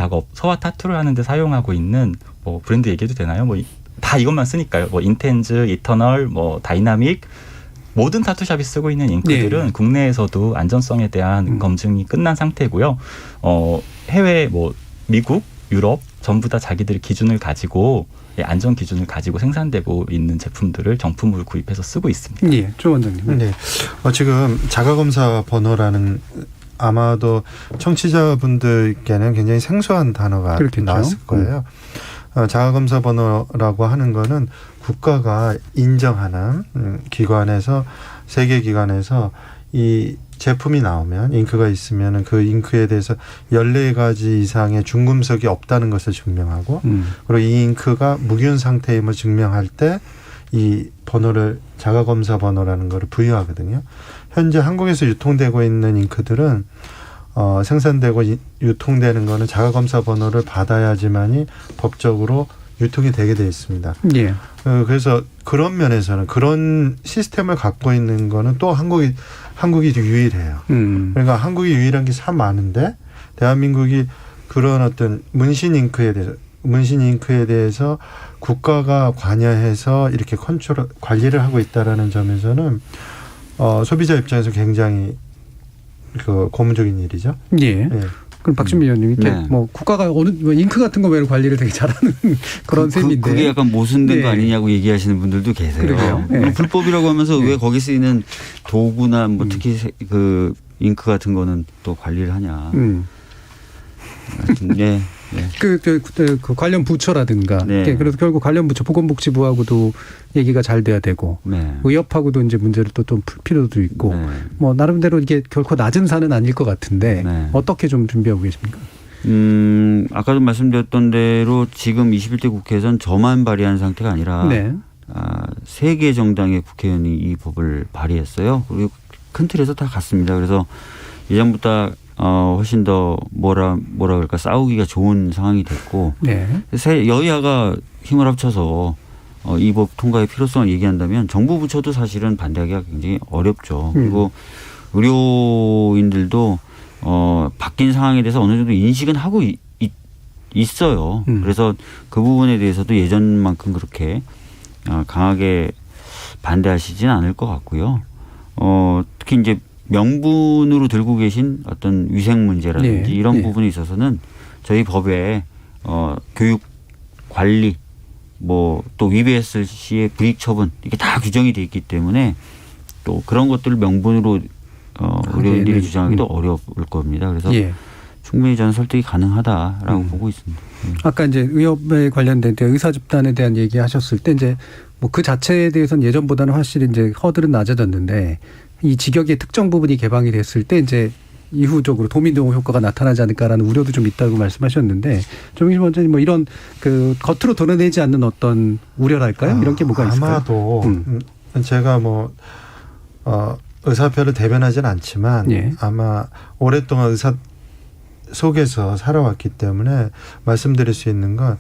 타투를 하는데 사용하고 있는 뭐 브랜드 얘기해도 되나요? 뭐 다 이것만 쓰니까요. 뭐 인텐즈, 이터널, 뭐 다이나믹 모든 타투샵이 쓰고 있는 잉크들은 국내에서도 안전성에 대한 검증이 끝난 상태고요. 해외 뭐 미국, 유럽 전부 다 자기들 기준을 가지고 안전 기준을 가지고 생산되고 있는 제품들을 정품으로 구입해서 쓰고 있습니다. 예, 조 원장님. 네. 지금 자가검사 번호라는 아마도 청취자분들께는 굉장히 생소한 단어가 그렇겠죠. 나왔을 거예요. 자가검사 번호라고 하는 거는 국가가 인정하는 기관에서 세계 기관에서 이 제품이 나오면 잉크가 있으면 그 잉크에 대해서 14가지 이상의 중금속이 없다는 것을 증명하고 그리고 이 잉크가 무균 상태임을 증명할 때 이 번호를 자가검사 번호라는 거를 부여하거든요. 현재 한국에서 유통되고 있는 잉크들은 생산되고 유통되는 거는 자가검사 번호를 받아야지만이 법적으로 유통이 되게 되어 있습니다. 예. 그래서 그런 면에서는 그런 시스템을 갖고 있는 거는 또 한국이 유일해요. 그러니까 한국이 유일한 게 참 많은데 대한민국이 그런 어떤 문신 잉크에 대해서 국가가 관여해서 이렇게 관리를 하고 있다라는 점에서는 소비자 입장에서 굉장히 고무적인 일이죠. 예. 예. 그럼 박준미 의원님이 네. 뭐 국가가 잉크 같은 거 외로 관리를 되게 잘하는 그런 셈인데 그게 약간 모순된 네. 거 아니냐고 얘기하시는 분들도 계세요. 그러게요. 네. 불법이라고 하면서 왜 거기 쓰이는 도구나 뭐 특히 그 잉크 같은 거는 또 관리를 하냐. 네. 네. 그 관련 부처라든가 네. 그래서 결국 관련 부처 보건복지부하고도 얘기가 잘 돼야 되고 네. 의협하고도 이제 문제를 또 좀 풀 필요도 있고 네. 뭐 나름대로 이게 결코 낮은 산은 아닐 것 같은데 네. 어떻게 좀 준비하고 계십니까? 아까도 말씀드렸던 대로 지금 21대 국회에서는 저만 발의한 상태가 아니라 네. 3개 정당의 국회의원이 이 법을 발의했어요. 그리고 큰 틀에서 다 갔습니다. 그래서 예전보다 훨씬 더 뭐라 그럴까 싸우기가 좋은 상황이 됐고 네. 여야가 힘을 합쳐서 이 법 통과의 필요성을 얘기한다면 정부 부처도 사실은 반대하기가 굉장히 어렵죠. 그리고 의료인들도 바뀐 상황에 대해서 어느 정도 인식은 하고 있어요. 그래서 그 부분에 대해서도 예전만큼 그렇게 강하게 반대하시지는 않을 것 같고요. 특히 이제 명분으로 들고 계신 어떤 위생 문제라든지 네. 이런 네. 부분에 있어서는 저희 법에 교육 관리 뭐 또 위배했을 시의 불이익 처분 이게 다 규정이 돼 있기 때문에 또 그런 것들을 명분으로 의료인들이 주장하기도 어려울 겁니다. 그래서 예. 충분히 저는 설득이 가능하다라고 보고 있습니다. 아까 이제 의협에 관련된 의사 집단에 대한 얘기하셨을 때 이제 뭐 그 자체에 대해서는 예전보다는 확실히 이제 허들은 낮아졌는데 이 직역의 특정 부분이 개방이 됐을 때 이제 이후적으로 도미노 효과가 나타나지 않을까라는 우려도 좀 있다고 말씀하셨는데 정의실 원장님 뭐 이런 그 겉으로 드러내지 않는 어떤 우려랄까요? 이런 게 뭐가 있을까요? 아마도 제가 뭐 의사표를 대변하지는 않지만 예. 아마 오랫동안 의사 속에서 살아왔기 때문에 말씀드릴 수 있는 건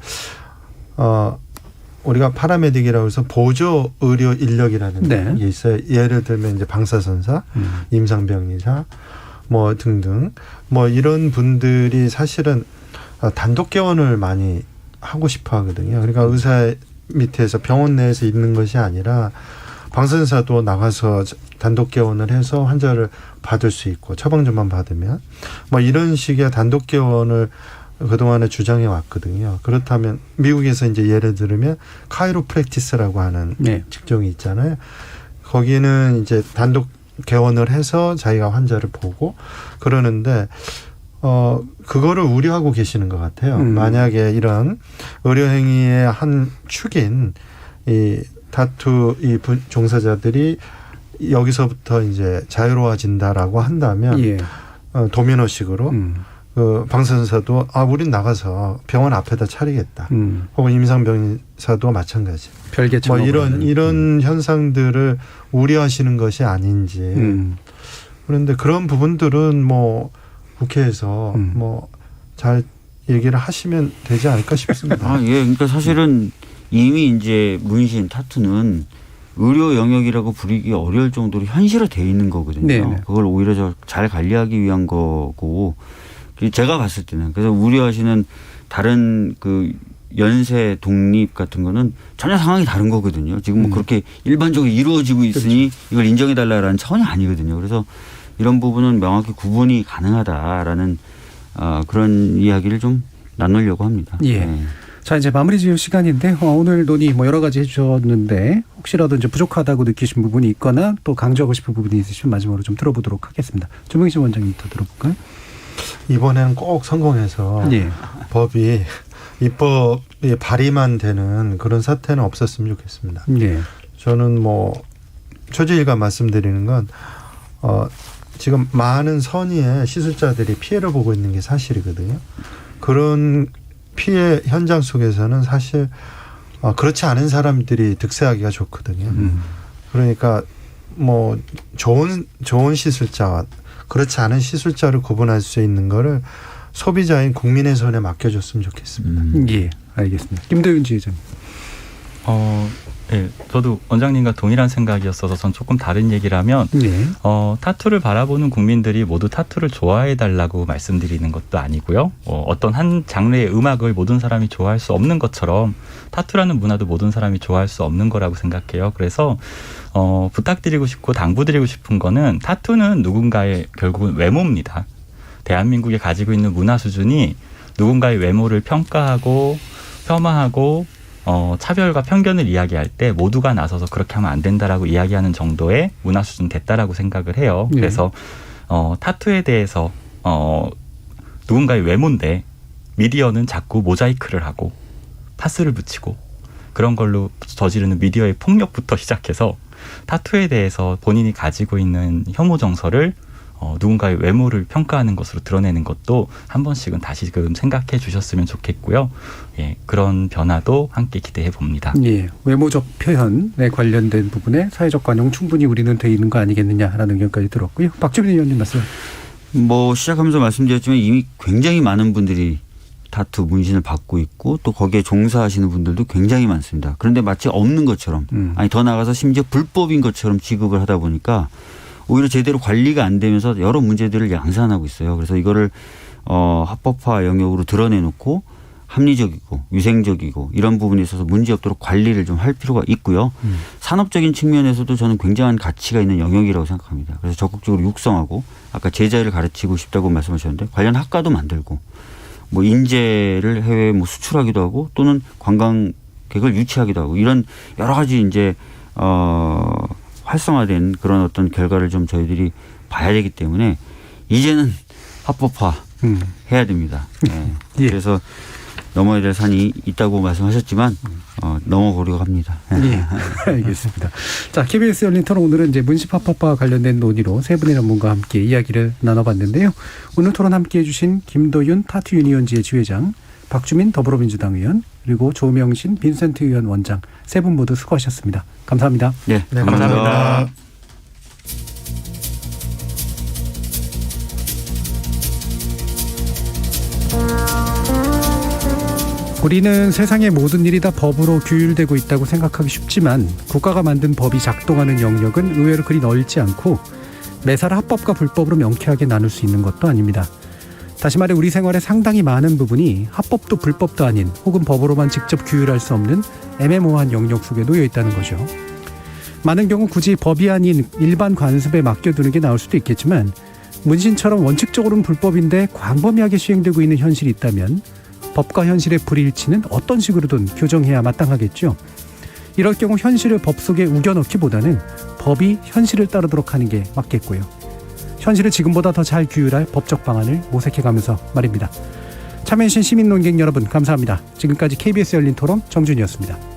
우리가 파라메딕이라고 해서 보조 의료 인력이라는 네. 게 있어요. 예를 들면 이제 방사선사, 임상병리사 뭐 등등 뭐 이런 분들이 사실은 단독 개원을 많이 하고 싶어 하거든요. 그러니까 의사 밑에서 병원 내에서 있는 것이 아니라 방사선사도 나가서 단독 개원을 해서 환자를 받을 수 있고 처방전만 받으면 뭐 이런 식의 단독 개원을 그동안에 주장해 왔거든요. 그렇다면 미국에서 이제 예를 들면 카이로프랙티스라고 하는 네. 직종이 있잖아요. 거기는 이제 단독 개원을 해서 자기가 환자를 보고 그러는데 그거를 우려하고 계시는 것 같아요. 만약에 이런 의료행위의 한 축인 이 타투 이 종사자들이 여기서부터 이제 자유로워진다라고 한다면 예. 도미노식으로 그 방사선사도 우린 나가서 병원 앞에다 차리겠다. 혹은 임상병사도 마찬가지. 별개 뭐 이런 현상들을 우려하시는 것이 아닌지. 그런데 그런 부분들은 뭐 국회에서 뭐 잘 얘기를 하시면 되지 않을까 싶습니다. 예. 그러니까 사실은 이미 이제 문신 타투는 의료 영역이라고 부르기 어려울 정도로 현실화되어 있는 거거든요. 네네. 그걸 오히려 잘 관리하기 위한 거고 제가 봤을 때는 그래서 우려하시는 다른 그 연쇄 독립 같은 거는 전혀 상황이 다른 거거든요. 지금 뭐 그렇게 일반적으로 이루어지고 있으니 그렇죠. 이걸 인정해달라는 차원이 아니거든요. 그래서 이런 부분은 명확히 구분이 가능하다라는 그런 이야기를 좀 나누려고 합니다. 예. 네. 자, 이제 마무리 지을 시간인데 오늘 논의 뭐 여러 가지 해주셨는데 혹시라도 이제 부족하다고 느끼신 부분이 있거나 또 강조하고 싶은 부분이 있으시면 마지막으로 좀 들어보도록 하겠습니다. 조명진 원장님부터 들어볼까요? 이번에는 꼭 성공해서 예. 법이 입법이 발의만 되는 그런 사태는 없었으면 좋겠습니다. 예. 저는 뭐 초지일관 말씀드리는 건 지금 많은 선의의 시술자들이 피해를 보고 있는 게 사실이거든요. 그런 피해 현장 속에서는 사실 그렇지 않은 사람들이 득세하기가 좋거든요. 그러니까 뭐 좋은 시술자와 그렇지 않은 시술자를 구분할 수 있는 거를 소비자인 국민의 손에 맡겨줬으면 좋겠습니다. 예, 알겠습니다. 김도윤 지회장님. 네, 저도 원장님과 동일한 생각이었어서 전 조금 다른 얘기를 하면 네. 타투를 바라보는 국민들이 모두 타투를 좋아해달라고 말씀드리는 것도 아니고요. 어떤 한 장르의 음악을 모든 사람이 좋아할 수 없는 것처럼 타투라는 문화도 모든 사람이 좋아할 수 없는 거라고 생각해요. 그래서 부탁드리고 싶고 당부드리고 싶은 거는 타투는 누군가의 결국은 외모입니다. 대한민국에 가지고 있는 문화 수준이 누군가의 외모를 평가하고 폄하하고 차별과 편견을 이야기할 때 모두가 나서서 그렇게 하면 안 된다라고 이야기하는 정도의 문화 수준 됐다라고 생각을 해요. 네. 그래서 타투에 대해서 누군가의 외모인데 미디어는 자꾸 모자이크를 하고 파스를 붙이고 그런 걸로 저지르는 미디어의 폭력부터 시작해서 타투에 대해서 본인이 가지고 있는 혐오 정서를 누군가의 외모를 평가하는 것으로 드러내는 것도 한 번씩은 다시금 생각해 주셨으면 좋겠고요. 예, 그런 변화도 함께 기대해 봅니다. 예, 외모적 표현에 관련된 부분에 사회적 관용 충분히 우리는 돼 있는 거 아니겠느냐라는 의견까지 들었고요. 박주민 의원님 말씀. 뭐 시작하면서 말씀드렸지만 이미 굉장히 많은 분들이 타투 문신을 받고 있고 또 거기에 종사하시는 분들도 굉장히 많습니다. 그런데 마치 없는 것처럼 아니 더 나아가서 심지어 불법인 것처럼 취급을 하다 보니까 오히려 제대로 관리가 안 되면서 여러 문제들을 양산하고 있어요. 그래서 이거를 합법화 영역으로 드러내놓고 합리적이고 위생적이고 이런 부분에 있어서 문제없도록 관리를 좀 할 필요가 있고요. 산업적인 측면에서도 저는 굉장한 가치가 있는 영역이라고 생각합니다. 그래서 적극적으로 육성하고 아까 제자를 가르치고 싶다고 말씀하셨는데 관련 학과도 만들고 뭐 인재를 해외에 뭐 수출하기도 하고 또는 관광객을 유치하기도 하고 이런 여러 가지 이제 활성화된 그런 어떤 결과를 좀 저희들이 봐야 되기 때문에 이제는 합법화 해야 됩니다. 네. 예. 그래서 넘어야 될 산이 있다고 말씀하셨지만 넘어보려고 합니다. 예, 알겠습니다. 자, KBS 열린 토론 오늘은 이제 문신 합법화와 관련된 논의로 세 분의 전문가와 함께 이야기를 나눠봤는데요. 오늘 토론 함께해 주신 김도윤 타투 유니언지의 지회장, 박주민 더불어민주당 의원, 그리고 조명신 빈센트 의원 원장 세 분 모두 수고하셨습니다. 감사합니다. 네, 네, 감사합니다. 우리는 세상의 모든 일이 다 법으로 규율되고 있다고 생각하기 쉽지만 국가가 만든 법이 작동하는 영역은 의외로 그리 넓지 않고 매사를 합법과 불법으로 명쾌하게 나눌 수 있는 것도 아닙니다. 다시 말해 우리 생활의 상당히 많은 부분이 합법도 불법도 아닌 혹은 법으로만 직접 규율할 수 없는 애매모호한 영역 속에 놓여 있다는 거죠. 많은 경우 굳이 법이 아닌 일반 관습에 맡겨두는 게 나을 수도 있겠지만 문신처럼 원칙적으로는 불법인데 광범위하게 시행되고 있는 현실이 있다면 법과 현실의 불일치는 어떤 식으로든 교정해야 마땅하겠죠. 이럴 경우 현실을 법 속에 우겨넣기보다는 법이 현실을 따르도록 하는 게 맞겠고요. 현실을 지금보다 더 잘 규율할 법적 방안을 모색해가면서 말입니다. 참여해주신 시민논객 여러분 감사합니다. 지금까지 KBS 열린 토론 정준이었습니다.